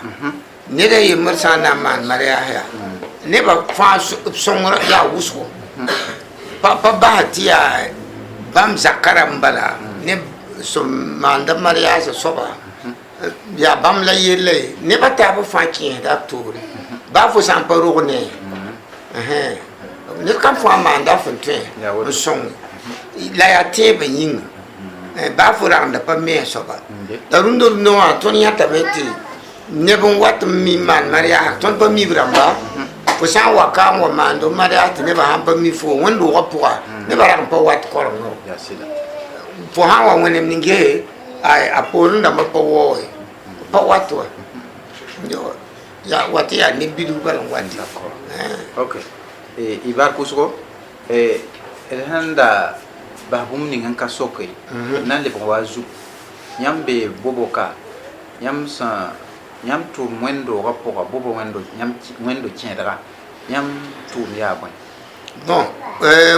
ned a yembr sã n na n maan mariage yaa nebã fãa b sõngra yaa wʋsgo pa basa tɩ yaa bãmb zakã rãmb bala ne sẽn maanda mariage soaba yaa bãmb la yella ye nebã taab fãa kẽesda b toore baa fo sã n pa rog ne ned kam fãa maanda fn tõe n sõng la yaa tẽebã yĩnga baa fo ragenda pa me soaba la rũndã rũndã wã tõnd yãtame tɩ neb n wat n mi maan mariage tõnd pa mib rãmba fo sã n wa ka n wa maand mariage tɩ nebã sãn pa mi fo wẽnd doogã pʋga nebã rag n pa wat korengã fo sã n wa wẽnem ninge a poorẽ dãmbã pa waoe pa wat wa yo ya wati ya ni bidu balan wati d'accord ok ibar kusgo handa ba bum ni ngan ka sokay nan le wa zu nyambe boboka nyam sa nyam tu mwendo rapoka bobo mwendo nyam mwendo tiendra nyam tu ya bon bon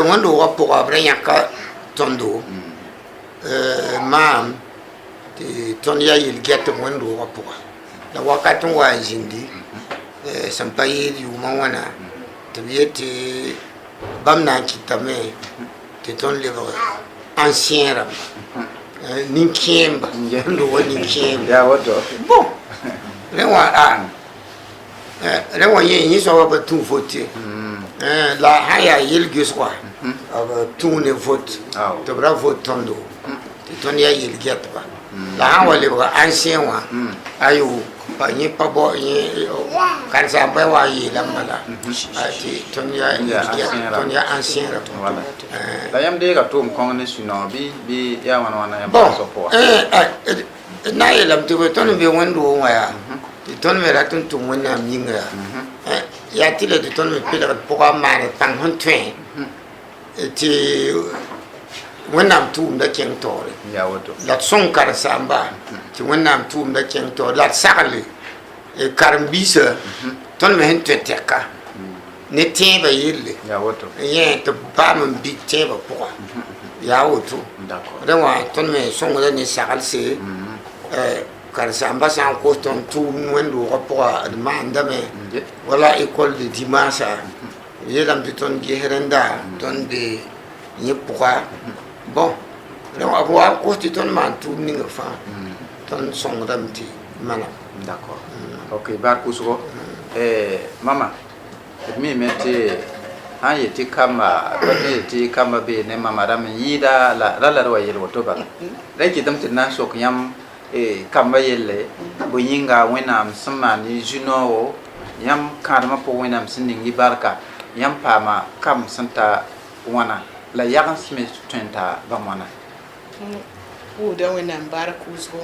wando rapoka brenya ka tondo mam ti ton ya yil get wando rapoka la wakati wa jindi sampayi yu mawana tibiyete bamna kitame te ton le ancien ram ninkemba ndo wani ninkemba ya woto bon rewa yi so wa tu vote la haya yil gus quoi aba tu ne vote to bra vote tondo te ton ya yil get ba la hawa le ba ancien wa ayo pa ni pa bo ni kan sa ba wa yi lamala ati ton ya ancien ra voilà la yam de ga tum kong ne suno bi ya wana ya bon ba so po na ye lam te ton be wando wa ya ton me ra ton tum wona minga ya ti le ton me pe la po ka ma ne tang hon twen ti wona tum da ken tore ya woto la son kar samba ti wona tum da ken tore la sakale e karmbisa ton me hen teka ne teba yille ya woto ye to pa man big teba po ya woto d'accord rewa ton me son da ni sakal se kar samba san ko ton tu wendo ko po demanda me wala école de dimanche ye lam ton geherenda ton de ni pourquoi bon rewa ko ton man tu ni fa ton son da mti mana d'accord ok bar kusgo mama mi mete han yeti kama yeti kama be ne mama ram yida la wa yel woto ba reki dam tin sok yam kamba yelle bo yinga wena msamani juno yam karma po wena msindingi barka yam pama kam santa wana la yagan sme tenta ba mana da wena barku so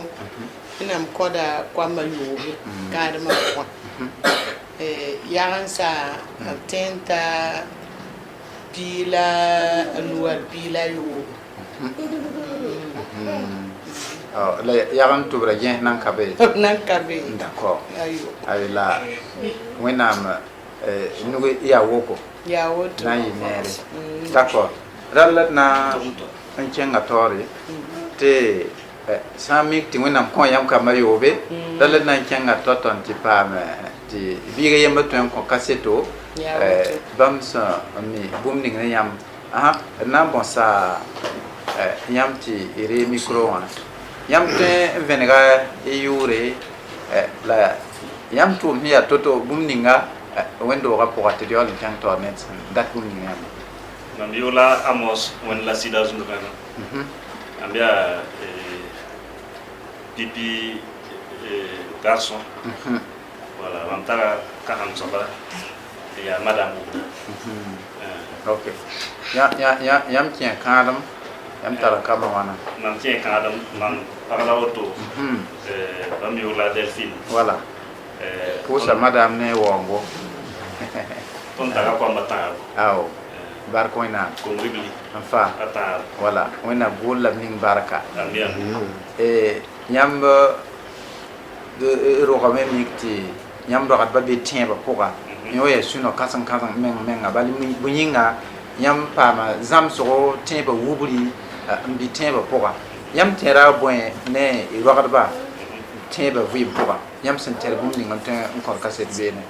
ina mkoda kwamba yobe karma kwa yagan sa tenta pila luar pila yo la yagan tubra yen nan kabe d'accord ayo ay la wenam nugo ya woko ya woto na yi mere d'accord ralat na enchenga tori te samik ti wenam ko yam kama yobe ralat na enchenga toton ti pam ti biga yamba to ko kaseto bamsa mi bumning na yam na bon sa yam ti ire micro wana yam te venega yure la yam tu mi ya toto bumninga wendo ga pokate diol tan to net dat bumninga nam yola amos wen la sida zundu kana ambia pipi garçon voilà vantara kaham saba ya madame ok yam tien kadam yam tara kama wana nam tien kadam nam parla auto bam yola delphine voilà pour sa madame ne wongo ton tara kwa mata aw barko ina ko ribli enfin ata voilà wena bolla ning baraka ambia yam ro game mikti yam do gat babe tiemba poka yo ye suno kasan menga bali bunyinga yam pama zam so tiemba wubuli mbi tiemba poka yam tera boy ne ro gat ba tiemba vi poka yam sen ter bum ni ngante encore kaset bene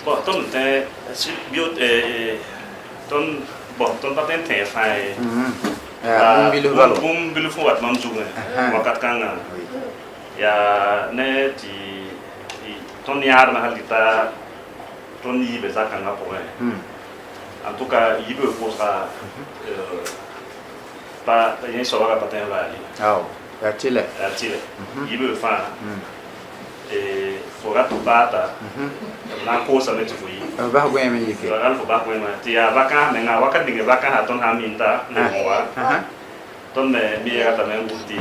bon ton te bio ton paten te fai bum bilu fo wat mam zuga wakat kanga ya ne ti ton yar na halita ton yibe za kanga po en tout cas yibe ko sa pa yen so waka paten vali ya tile yibe fa fora to bata na ko sa metu fuyi ba gwe me yike al fo ba ko ma ti ya baka me nga waka dinge baka ha ton ha minta ne wa ton me mi ya ta me nguti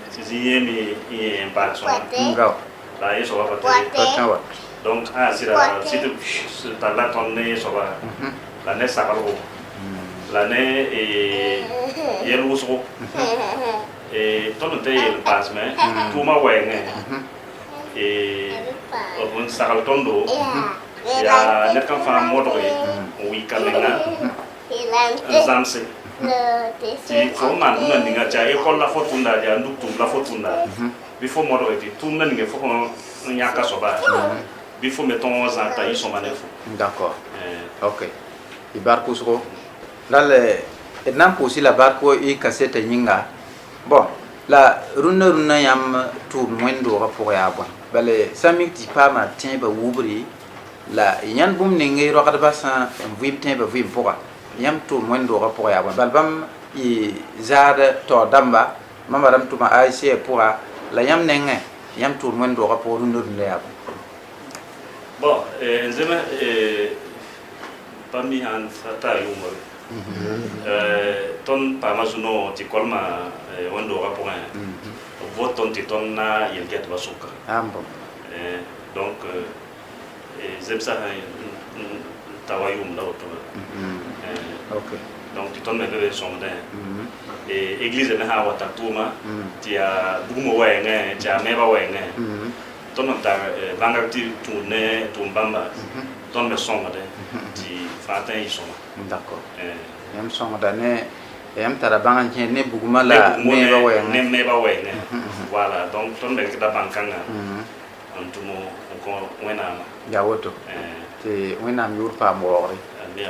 si yemi e pa so ngao la yi so ba to tawa donc si ta la ton ne so ba la ne sa ko la ne yel wuso ton te yel pas mais tout ma wenge on sa ko ton do ya ne kan fa mo do wi kalenga zamse ti fo man na ninga ja e ko la fortuna ja ndu tum la fortuna before mo do ti tum na ninga fo ko nya ka so ba before mettons za ta yi so manefo d'accord OK ibarku so dale enam posi la barko e cassette nyinga bon la runa yam tu mwendo rapport ya bon bale samik ti pa ma tin ba wubri la yan bum ne ngai rokat ba sa vim tin ba vim poka yam tu mwendo rapport ya bon balbam i zada to damba mama dam tu ma aice poka la yam ne ngai yam tu mwendo rapport runa ya bon nzema parmi an fata yumo ton pa masuno ti kolma wando rapport voton ti ton na yelget basuka ambo donc zemsa tawayum la auto OK donc ti ton me bebe somde église na ha wata tuma ti a bumo wenge ja meba wenge ton ta banga ti tourner tumbamba ton me somde ti fata yi soma d'accord yam songo da ne yam tara bangan ne buguma la me ba we voilà donc ton be kita bankanga antumo ko wena ya woto te wena mi urpa mo ri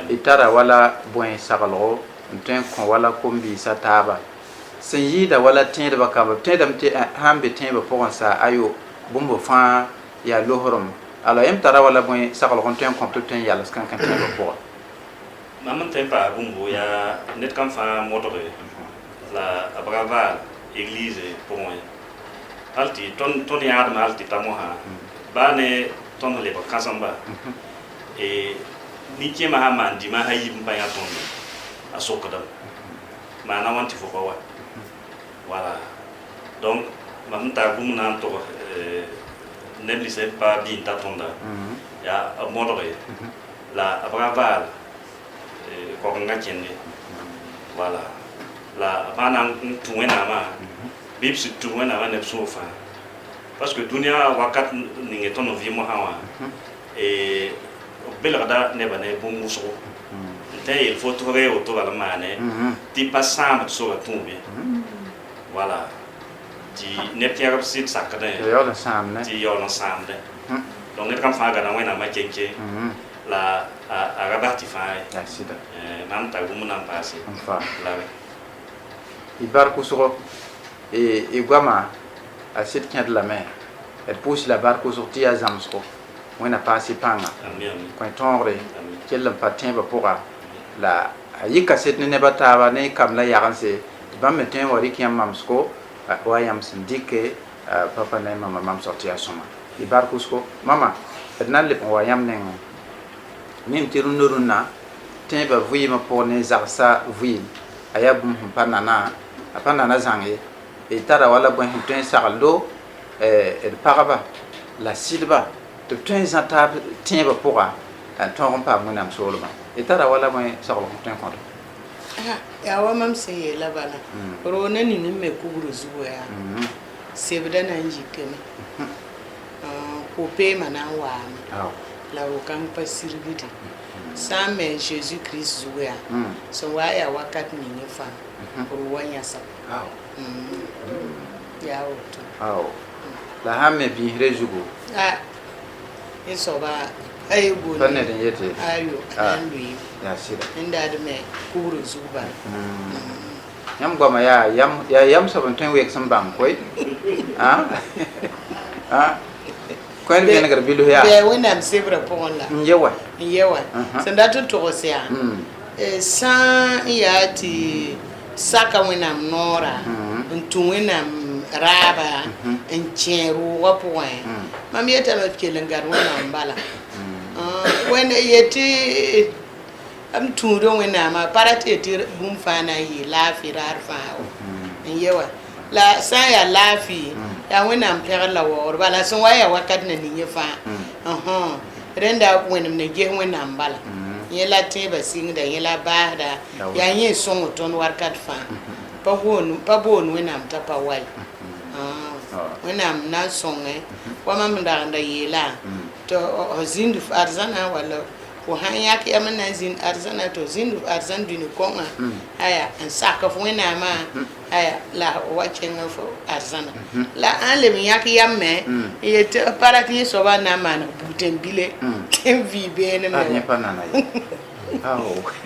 itara wala boin sagalo nten ko wala kombi sataba sen yida wala tende ba kaba tende mte hambe tende ba sa ayo bombo fa ya lohrom ala yam tara wala boin sagalo nten ko ten ya las kan tende ba maman tempa bumbu ya net kam fa motore la abrava église pour moi alti ton ya ma alti tamoha bane ton le kasamba et ni ke ma mandi ma hayi mba ya ton asokada mana wanti fo bawa voilà donc maman ta bum nan to nebli c'est pas bien tatonda ya motore la abrava ko nga chenne voilà la bana tuwena ma bibsi tuwena ma ne sofa parce que dunia wakat ni ngetono vi mo hawa et belada ne bane bon muso te il faut trouver autour de la mane ti passam sur la tombe voilà ti ne tiara sit sakade yo la samne ti yo la samde donc ne kam fa ga na wena ma chenche la a rabati fa ya sida nam ta gumu nam passé enfin la ibarku so e gwama a sit kent la mer et pousse la barque sorti à zamsko on a passé panga quand tonre quel patin ba pourra la ayika set ne bataba ne kam la yaranse ba metin wari kiam mamsko wa yam sindike papa ne mama mam sorti à soma ibarku so mama ednan le wa yam ne nim tirunuruna temba vui ma pone zarsa vui ayabum panana zangi e tara wala bon tin sarlo e paraba la silba de tin zata temba pora ton pa monam solma e tara wala bon sarlo tin konto ya wa mam se la bana ro na ni me kuburu zuwa ya sebda na njikene ko pe mana wa la o kan pasirgidi sans mais Jésus Christ zuwa so wa ya wakat ni ne fa ro wanya sa ya o la hamme bi rejugo eso ba ay go fanne den yete ayo an lui ya sida inda da me kuburu zuwa yam goma yam sabon tan wek sambam koy Quand bien que bilu ya be wona msebra ponla nyewa sanda to tosia san yati saka wona nora ntu wona raba ncheru wapoin mam yeta no kelengar wona mbala wona yeti am tudo wona ma parate ti bum fana yi la firar fa nyewa la sa ya lafi ya wẽnnaam pɛgr la waoor bala sẽn wa ya wakat na ning fãa rẽnda wẽnem ne ges wẽnnaam bala yẽ la tẽebã sɩngda yẽ la baasda yaa yẽ sõng tõnd wakat fãa pa boon wẽnnaam t'a pa wa wẽnnaam na n sõngẽ wa mam n dagenda yeela tɩ zĩnd arzãna walla fo sãn yãk yam n na n zĩnd arzãna tɩ zĩnd arzãn dũni kõngã aya n sak f wẽnnaamã aya la wa kẽngã fo arzãna la ãn leb n yãk yame n yetɩ pa rat yẽ soaba n na n maaneg buutẽn bile tɩ n vɩɩ beene me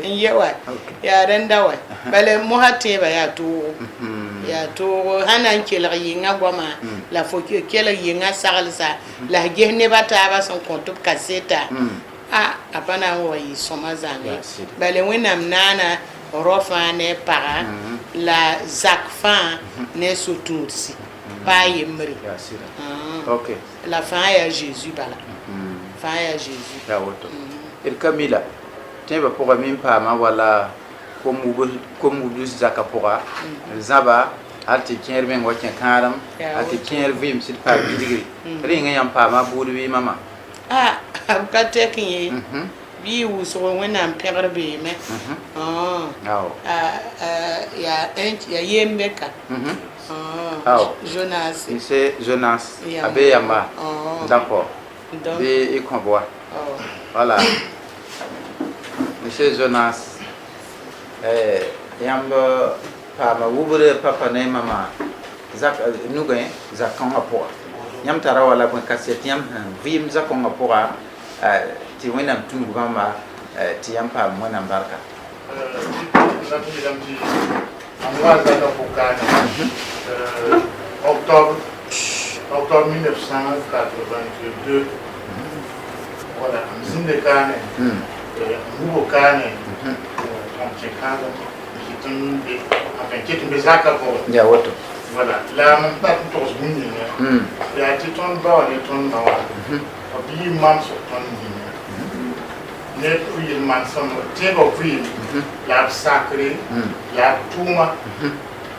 n ye wa yaa rẽnda wa bala mosã tẽebã yaa toogo yaa toogo sã na n kelg yɩngã goamã la fo kelg yɩngã saglsa la f ges nebã taabã sẽn kõ tɩ b ka seta a pa na n wa yɩ sõma zãnge bala wẽnnaam naana rao fãa ne paga la zak fãa ne so-tũudsi paa yembre la fãa yaa Jésus bala fãa yaa Jésus d ka mi la tẽebã pʋga min paama wala kom-mubs zakã pʋga zãba hal tɩ kẽer meng wa kẽ kãadem hal tɩ kẽer vɩɩm sɩd paa bilgri rẽngẽ yãmb paama buud vɩɩmã b ka tɛk ye bɩ y wʋsg wẽnnaam pẽgr beeme yaa yembe ka Jonas c'est Jonas a be yamba d'accord bɩ y kõb wa voilà monsieur Jonas yãmb paama wubr papa ne mama nugẽ zak-kõngã pʋga yãmb tara wala bõe kaset yãmb sẽn vɩɩm zak-kõngã pʋga tɩ wẽnnaam tũud bãmba tɩ yãmb paam wẽnnaam barka octobre 1982 voilà zĩnde kaane nubo kaane ket n be zakã pʋgẽ ya woto voilà la mam tat n togs bũmb ningã yaa tɩ tõnd ba wa ne tõnd ma wa b yɩ mamsg tõnd yĩnga ne yel mansem tẽebã vɩɩm la b sakre la b tʋʋma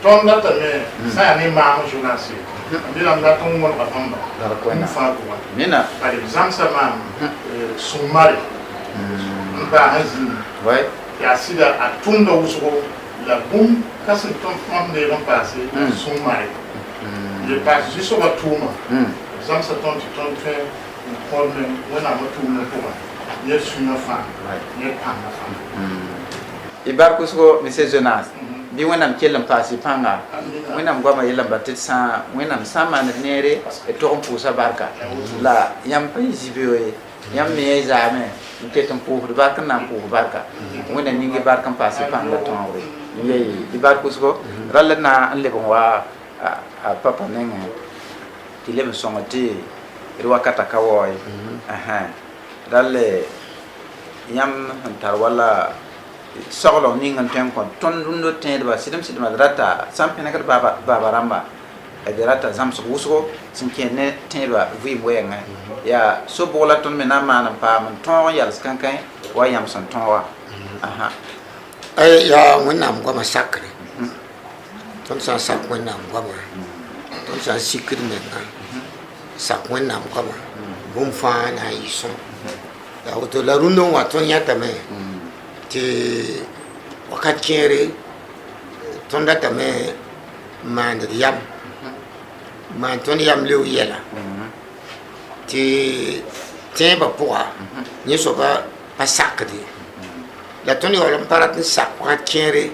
tõnd datame sã yaa ne maam Jonas ye rãmb dat n wõlga bãmba n fãa pʋgã bale b zãmsa maam sũ-mare n baasã zĩnd yaa sɩda a tʋmda wʋsgo la bũmb ka sẽn tõnd neeg n paase sũ-mare ye paas zu-soabã tʋʋma b zãmsa tõnd tɩ tõnd tõe n kõd me wẽnnaamã tʋʋmdã pʋgã yẽ sũyã fãa yẽ pãngã fãa y bark wʋsgo monsieur Jonas bɩ wẽnnaam kell n paas y pãnga wẽnnaam goamã yellamba tɩ wẽnnaam sã n maand neere d tog n pʋʋsa barka la yãmb pa yɩ zibio ye yãmb me y zaame n ket n pʋʋsd bark n na n pʋʋs barka wẽnna ning y bark n paas y pãngã tõogre y bark wʋsgo rall d na n leb n wa a papa nengẽ tɩ leb n sõng tɩ d wakata ka wao ye rall yãmb sẽn tar wala soglg ning n tõe n kõ tõnd rũndã tẽedba sɩdem-sɩdmã d rata sã n pẽnegd baaba rãmba d rata zãmsg wʋsgo sẽn kẽ ne tẽedba vɩɩm wɛɛngẽ yaa so-bʋg la tõnd me na n maan n paam n tõog n yals kãnkẽ wa yãmb sẽn tõoga yaa wẽnnaam goamã sakre tõnd sã n sak wẽnnaam goamã tõnd sã n sikd mengã sak wẽnnaam goamã bũmb fãa na n yɩ sõm yaa woto la rũndã n wa tõnd yãtame tɩ wakat kẽere tõnd datame n maand d yam maan tõnd yam leo yɛla tɩ tẽebã pʋga yẽ soaba pa sakde la tõnd yaool n pa rat n sak wakat kẽere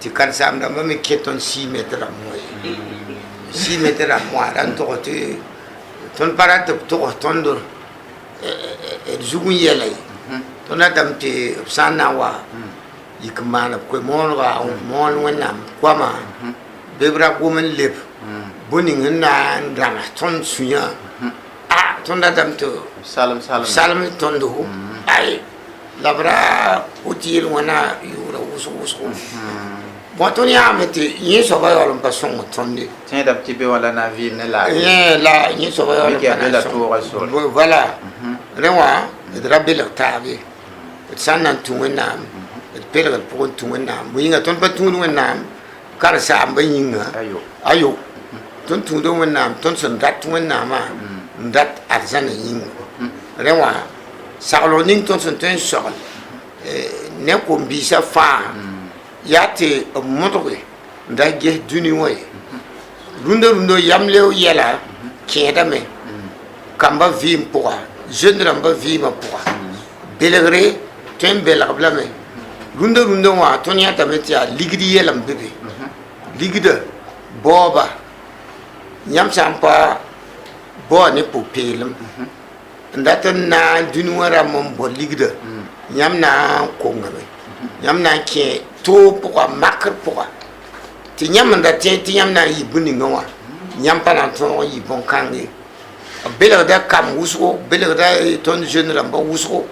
tɩ kãn-saam dãmbã me kẽ tõnd 6 mètre rãmb wã ye 6 mètre rãmb wã ra n togs tɩ tõnd pa rat b togs tõnd d zug n yɛla ye tõnd datame tɩ b sã n na n wa yik n maan b koe-moonega n moon wẽnnaam goamã be b ra gom n leb bõe-ning n na n rãms tõnd sũyã tõnd datame tɩ salem tõndo ay la b ra woto yel wãna yʋʋra wʋsg-wʋsgo bõe tõnd yãame tɩ yẽ soaba yaool n pa sõng tõnd ye tẽedame tɩ be wala na vɩɩm ne la la yẽ soaba yaool n pa na sõng voilà rẽ wã d ra belg taab ye d sã n na n tũ wẽnnaam d pelgd pʋgẽ tũ wẽnnaam bõ yĩnga tõnd pa tũud wẽnnaam karen-saambã yĩnga ayo ton tũuda wẽnnaam tõnd sẽn dat wẽnnaamã n dat arzãna yĩnga rẽ wã sagl ning tõnd sẽn tõe n sogl ne kom-biisã fãa yaa tɩ b mõdge n da ges dũni wã ye rũndã yam leo yɛla kẽedame kamba vɩɩm pʋga jeune rãmbã vɩɩmã pʋga belgre tõe n belg b lame rũndã wã tõnd yãtame tɩ yaa ligd yɛlem be be ligda baooba yãmb sã n pa bao ne pʋ-peelem n dat n na n dũni wã rãmb n bao ligda yãmb na n kongame yãmb na n kẽ toog pʋga makr pʋga tɩ yãmb n da tẽ tɩ yãmb na n yɩ bũ-ningã wã yãmb pa na n tõog n yɩ bõn-kãng ye b belgda kam wʋsgo belgda tõnd jeune rãmbã wʋsgo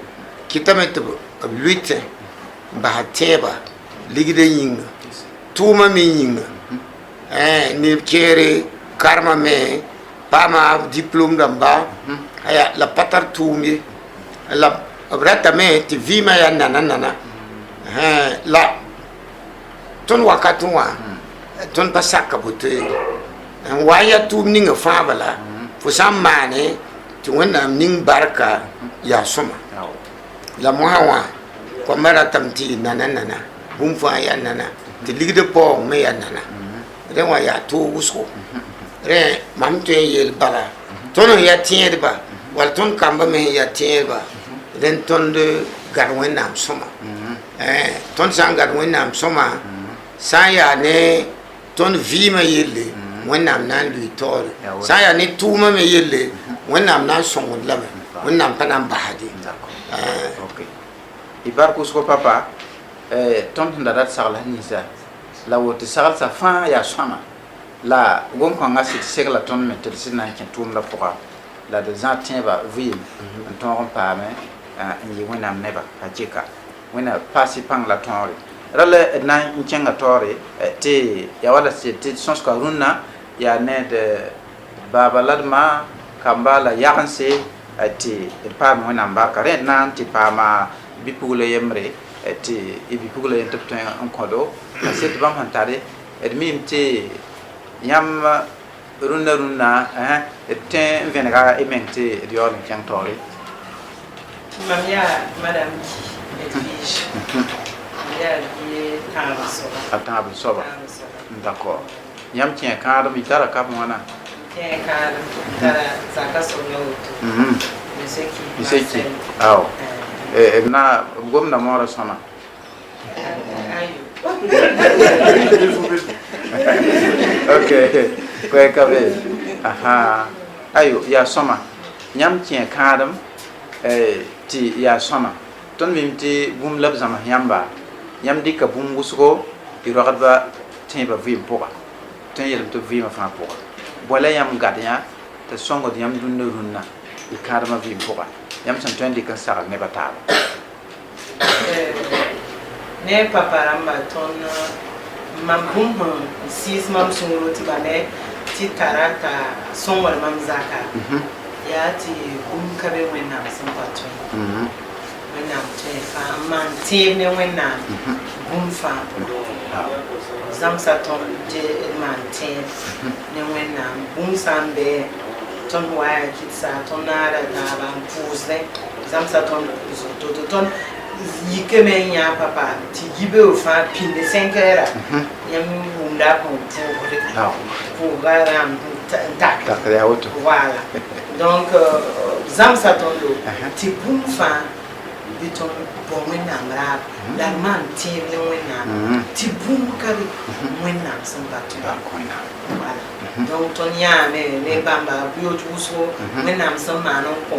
kɩtame tɩ b lʋɩtẽ n basa tẽeba ligda yĩnga tʋʋmã me yĩnga ne keere karema me paama diplôme rãmba aya la pa tar tʋʋm ye la b ratame tɩ vɩɩmã yaa nana la tõnd wakatẽ wã tõnd pa saka boto ye n wa n ya tʋʋm ninga fãa bala fo sã n maane tɩ wẽnnaam ning barka yaa sõma la mosã wã koamba ratame tɩ yɩ nana bũmb fãa yaa nana tɩ ligda paoong me yaa nana rẽ wã yaa toog wʋsgo rẽ mam tõe n yeel bala tõnd n ya tẽedba wall tõnd kamba me sẽn ya tẽedba rẽn tõnd gad wẽnnaam sõma tõnd sã n gad wẽnnaam sõma sã n yaa ne tõnd vɩɩmã yelle wẽnnaam na n lʋɩ taoore sã n yaa ne tʋʋmã me yelle wẽnnaam na n sõngd lame wẽnnaam pa na n basde y bark wʋsgo papa tõnd sẽn da dat sagla ninsã la woto saglsã fãa yaa sõma la gom-kõngã sɩd segla tõnd me tɩ d sɩd na n kẽ tʋʋm la pʋga la d zã tẽebã vɩɩm n tõog n paame n yɩ wẽnnaam neba a jɩka wẽnna paasɩ pãng la tõore rala d na n kẽnga taoore tɩ ya wala tɩ sõsga rũnnã yaa ned baaba la d ma kamba la yagense tɩ d paam wẽnnaam barka rẽ d na n tɩ paama bipugla yembre tɩ y bipugla yen tɩ b tõe n kõdo a set bãmb sẽn tare d miime tɩ yãmb rũnnã d tõe n vẽnega y meng tɩ d yaool n kẽng taoore mam yaa madame Edwige mam yaa bie tãab soaba a tãab soaba d'accord yãmb kẽ kãadem y tara kabẽ wãna kẽ kãadem tara zaka sõnga woto miseki ao b na b gomda moora sõma ok koe ka be ayo yaa sõma yãmb kẽ kãadem tɩ yaa sõma tõnd mim tɩ bũmb la b zãms yãmba yãmb dɩka bũmb wʋsgo y roagdba tẽebã vɩɩm pʋga tõe n yelm tɩ vɩɩmã fãa pʋga bõe yãmb gad yã tɩ sõngd yãmb dũnna rũnnã y kãadmã vɩɩm pʋga yãmb sẽn tõe n dɩk n sagl nebã taaba ne papa rãmba tõnd mam bũmb sẽn sɩɩs mam sũuro tɩ ba ne tɩ tara t'a sõngd mam zaka yaa tɩ bũmb ka be wẽnnaam sẽn pa tõe wẽnnaam tõe fãa n maan tẽeb ne wẽnnaam bũmb fãa zãmsa tõnd tɩ d maan tẽeb ne wẽnnaam bũmb sã n bɩ tõnd wa yaa kɩtsa tõnd naara taaba n pʋʋsdẽ zãmsa tõnd pʋʋsg to tõnd yikame n yã papa tɩ yibeoog fãa pĩnde 5 heura yãmb wʋmda a pʋgẽ pʋʋsde pʋʋga rãmb n tak wala donc zãmsa tõndo tɩ bũmb fãa bɩ tõnd bõ wẽnnaam raab la d maan tẽeb ne wẽnnaam tɩ bũmb ka be wẽnnaam sẽn pa tɩ wala donc tõnd yãame ne bãmba yoot wʋsgo wẽnnaam sẽn maan n kõ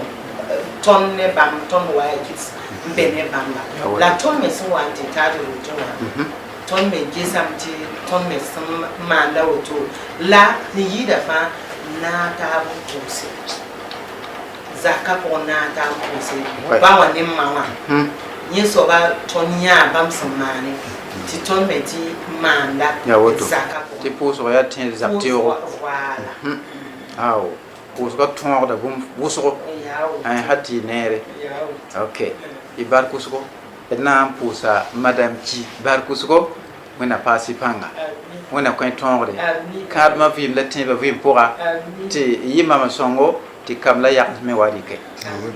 tõnd ne bãmb tõnd wa ya kɩts n be ne bãmba la tõnd me sẽn wa n tɩ taad woto wã tõnd me gesame tɩ tõnd me sẽn maanda woto la sẽn yɩɩda fãa na n taab n pʋʋse zaka pʋgẽ na n taab n pʋʋse ba wã ne ma wã yẽ soaba tõnd yãa bãmb sẽn maane tɩ tõnd me tɩ maanda zaka tɩ pʋʋsg yaa tẽed zab teoogo ao pʋʋsga tõogda bũmb wʋsgo ha tɩ y neere ok y bark wʋsgo d na n pʋʋsa madame ki bark wʋsgo wẽnna paasy pãnga wẽnna kõ tõogre kãadmã vɩɩm la tẽebã vɩɩm pʋga tɩ yɩ mama sõngo tɩ kam la yags me wa rɩke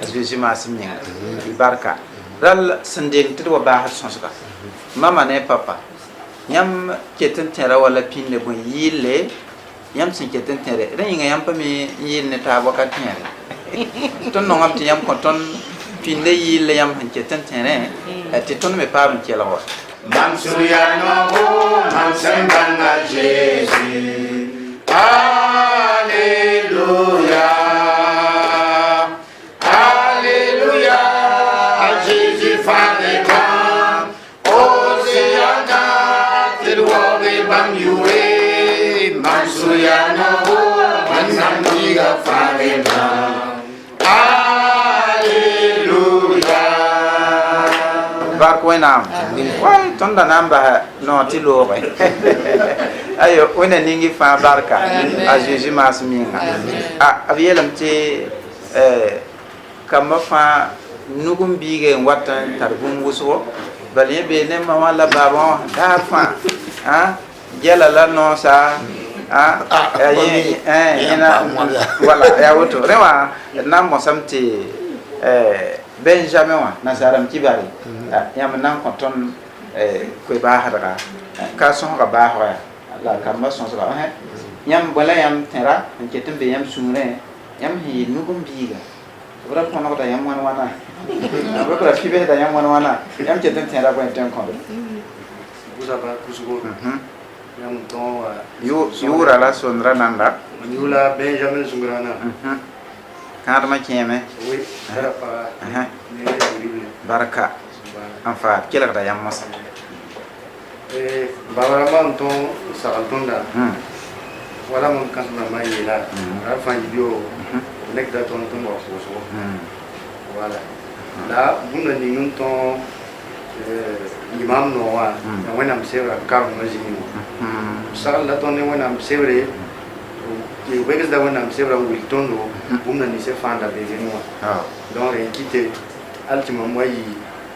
a zeezi maasem yĩnga y barka rall sẽn deng tɩ d wa baasd sõsga mama ne papa yãmb ket n tẽra wala pĩnde bõe yɩɩlle yãmb sẽn ket n tẽre rẽ yĩnga yãmb pa me n yɩɩl ne taab wakat tẽere tõnd nongame tɩ yãmb kõ tõnd pĩnde yɩɩlle yãmb sẽn ket n tẽrẽ tɩ tõnd me paam n kelg wa Mansuyanogo, Mansembanga Jésus. Alléluia. Alléluia. À Jésus, Faneban. Oseana, Tilwabe Bamyure. Mansuyanogo, Mansandiga Faneban. Alléluia. bark wẽnnaam way tõnda na n bas noog tɩ loogẽ ayo wẽnna ningi fãa barka a zeezi maasem yĩnga b yeelame tɩ kambã fãa nugum biige n wat n tar bũmb wʋsgo bal yẽ bee ne ma wã la baabã wã daar fãa gɛla la noosã wala yaa woto rẽ wã d na n mosame tɩ Benjamin wa nasaram kibari yãmb na n kõ tõnd koe baasdga ka sõsga baasga la kambã sõsga yãmb bõe la yãmb tẽra n ket n be yãmb sũurẽ yãmb sẽn yɩ nugum biiga b ra põnegda yãmb wãn wãna b ra pibsda yãmb wãn wãna yãmb ket n tẽra bõe tɩ n kõd yʋʋra la sondra nanda yʋʋla Benjamin zũgrãna kãadmã kẽeme barka n faad kelgda yãmb mosã babarãmbã n tõog sagl tõnda wala mam kãsem rãmbã yeela ra fãa yɩ bio nekda tõnd tɩ n wa pʋʋsgo wala la bũmba ning n tõog imam noog wã ya wẽnnaam sebrã karemã zĩig wã sagl la tõnd ne wẽnnaam sebre wegsda wẽnnaam sebrã n wil tõndo bũmb na ninsẽ fãanda beene wã donc rẽ kɩte al tɩ mam wa yɩ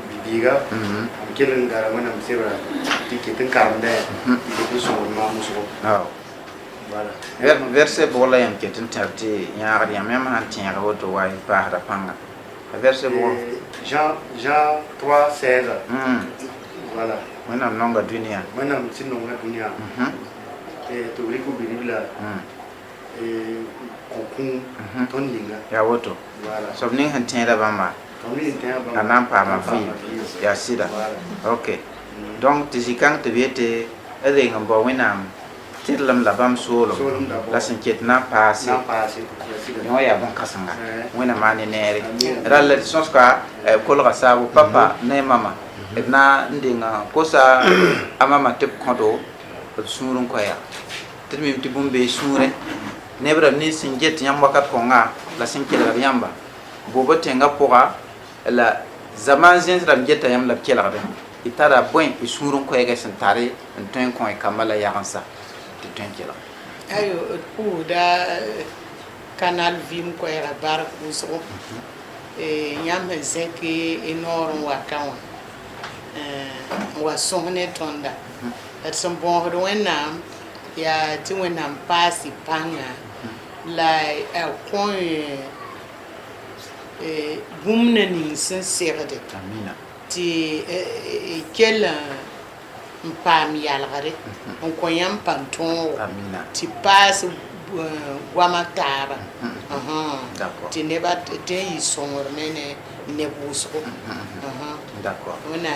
bibiiga m kell n gara wẽnnaam sebrã tɩ ket n karemdã tɩ ket n sõngd maam wʋsgo verset bʋg la yãmb ket n tẽr tɩ yãagd yãmb yãmb sãn tẽega woto wa paasda pãnga verset bʋg Jean 3:16 voilà wẽnnaam nonga dũniyã wẽnnaam sẽn nonga dũniyã tɩ b rɩk b ribla kõkũum tõnd yĩnga yaa woto soab ning sẽn tẽeda bãmba a na n paama vɩɩm yaa sɩda ok donc tɩ zĩ-kãng tɩ b yetɩ d reng n bao wẽnnaam tɩdlem la bãmb soolem la sẽn ket na n paase yẽ wã yaa bõn-kãsenga wẽnna maan ne neere rall tɩ sõsga kolga saabu papa ne mama d na n denga kosa a mama tɩ b kõdo b sũur n koɛɛga tɩ d mim tɩ bũmb bee sũurẽ neb rãmb nins sẽn get yãmb wakat kõnga la sẽn kelgd yãmba booba tẽngã pʋga la zamaan zẽns rãmb geta yãmb la b kelgdẽ y tara bõe y sũur n koɛɛgã sẽn tare n tõe n kõ y kambã la yagensa tɩ tõe n kelg ayo d pʋʋsda canal vɩɩm koɛɛga bark wʋsgo yãmb sẽn zẽk y noor n waka wã n wa sõs ne tõnda d sẽn bõosd wẽnnaam yaa tɩ wẽnnaam paasy pãnga la a kõ bũmb na ning sẽn segde amina tɩ kell n paam yalgre n kõ yãmb pãn tõogo amina tɩ paas goama taaba d'accord tɩ nebã tɩ n yɩ sõngr ne neb wʋsgo d'accord wẽnna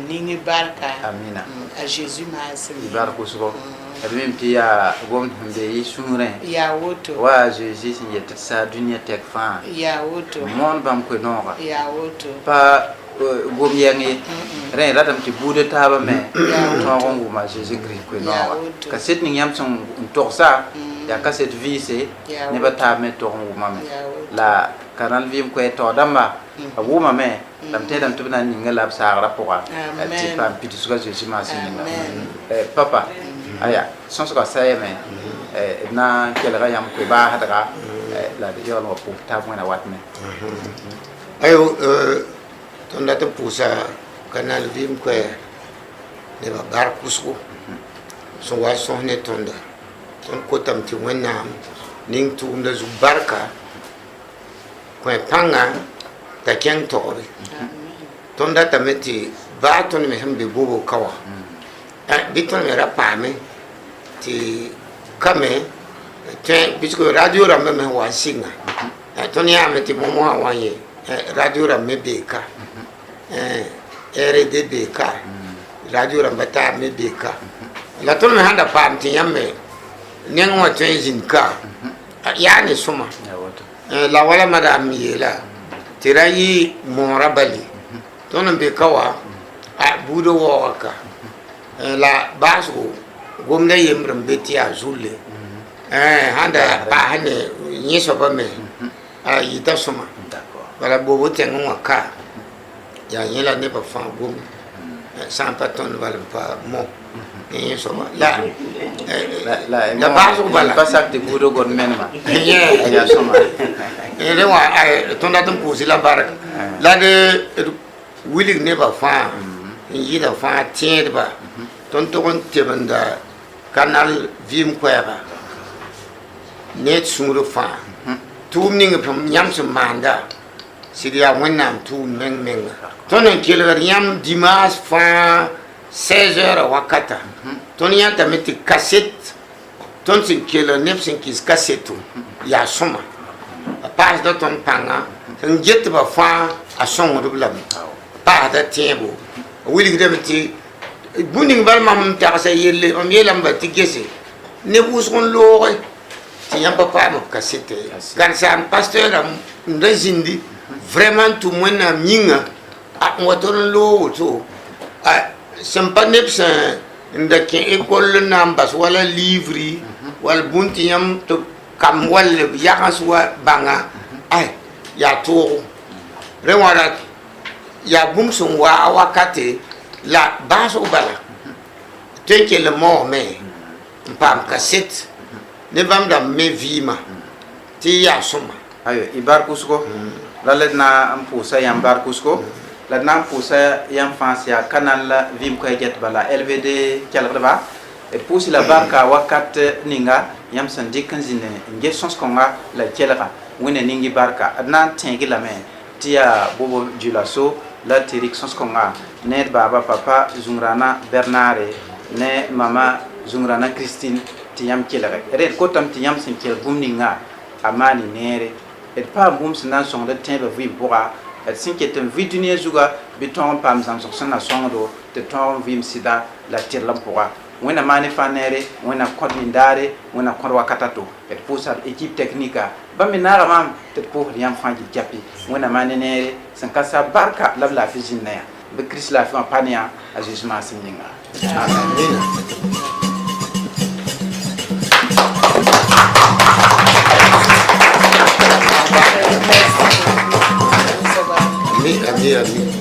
ning barka amina a Jésus maasem y bark wʋsgo d mim tɩ yaa gomd sẽn be y sũurẽ yaa woto wa a Zeezi sẽn yet tɩ saa dũniyã tɛk fãa yaa woto moon bãmb koe-noogã yaa woto pa gom yɛng ye rẽ ratame tɩ buudã taabã me tõog n wʋma a Zeezi Kirist koe-noogã kaset ning yãmb sẽn n togsa yaa kaset vɩɩse nebã taab me tog n wʋmame la canal vɩɩm koɛ tao dãmba a wʋmame la m tẽedame tɩ b na n ninga la b saagrã pʋga tɩ paam pidsga Zeezi maasẽ ninga papa aya sõsga sɛɛme d na n kelga yãmb koe baasdga la d yaool wa pʋʋs taab wẽna wat me ayo tõnd dat n pʋʋsa canal vɩɩm koɛɛ ne ba bar kusgo so wa so ne tonda ton ko tam ti wennam ning tu nda zu barka ko panga ta ken tori tonda tameti ba ton me hambe bobo kawa biton me rapame ti kame te bisko radio ramme me wa singa ton ya me ti momo wa ye radio ramme beka RDBK radio rambata me beka la ton me handa pam ti yamme nengo tenzin ka yani suma la wala madam yela tirayi morabali ton be kawa a budo waka la basu gomna yemram beti azulle handa ba hane nyeso ba me a yita suma wala bobo tengo waka ya yela ne ba fa gom sans patron wala pa mo nyeso ba la basu bala pasak de budo gon menma ya suma ele wa tonda tum pusi la baraka la de willing ne ba fa yida fa tied ba ton to kon tebanda canal vim kweba net sungro fa tum ning pam nyam se manda sidia wonnam tu meng ton en kele yam dimas fa 16h wakata ton yanta meti cassette ton sin kele nep sin kis cassette ya soma a pas da ton panga tan jet ba fa a son do blam pa da tiebo wili gde meti buning bal mam ta sa yelle am yelam ba ti gese ne bus kon lo ti yam papa mo cassette kan sa pasteur am ndezindi vraiment tout mona minga a waton lo to a sempa nepsa ndake école nambas wala livre wal bunti yam to kam wal yakas wa banga ay ya to rewara ya bumsun wa wakati la baso bala tenke le mo me pam cassette ne bam da me vima ti ya suma ayo ibar kusko la ledna am pusa yam bar kusko la nan pusa yam fansia kanal la vim ko jet bala LVD kelba et pusi la barka wakat ninga yam san dikan zine nge sons konga la kelga wona ningi barka adnan tengi la me tia bobo julaso la tirik sons konga net baba papa zungrana bernare ne mama zungrana Christine tiyam kelga red ko tam tiyam sin kel bumninga amani nere et pas boum sinan son de tembe vi bora et sin ketem vidunier zuga biton pam zam son na songo de ton vim sida la tirlam pora wona mani fanere wona kod mindare wona kod wakatato et pour ça équipe technique ba minara mam te pour yam fangi japi wona mani nere san kasa barka la fizina ya be Chris la fa pania ajusma singinga amen. Ami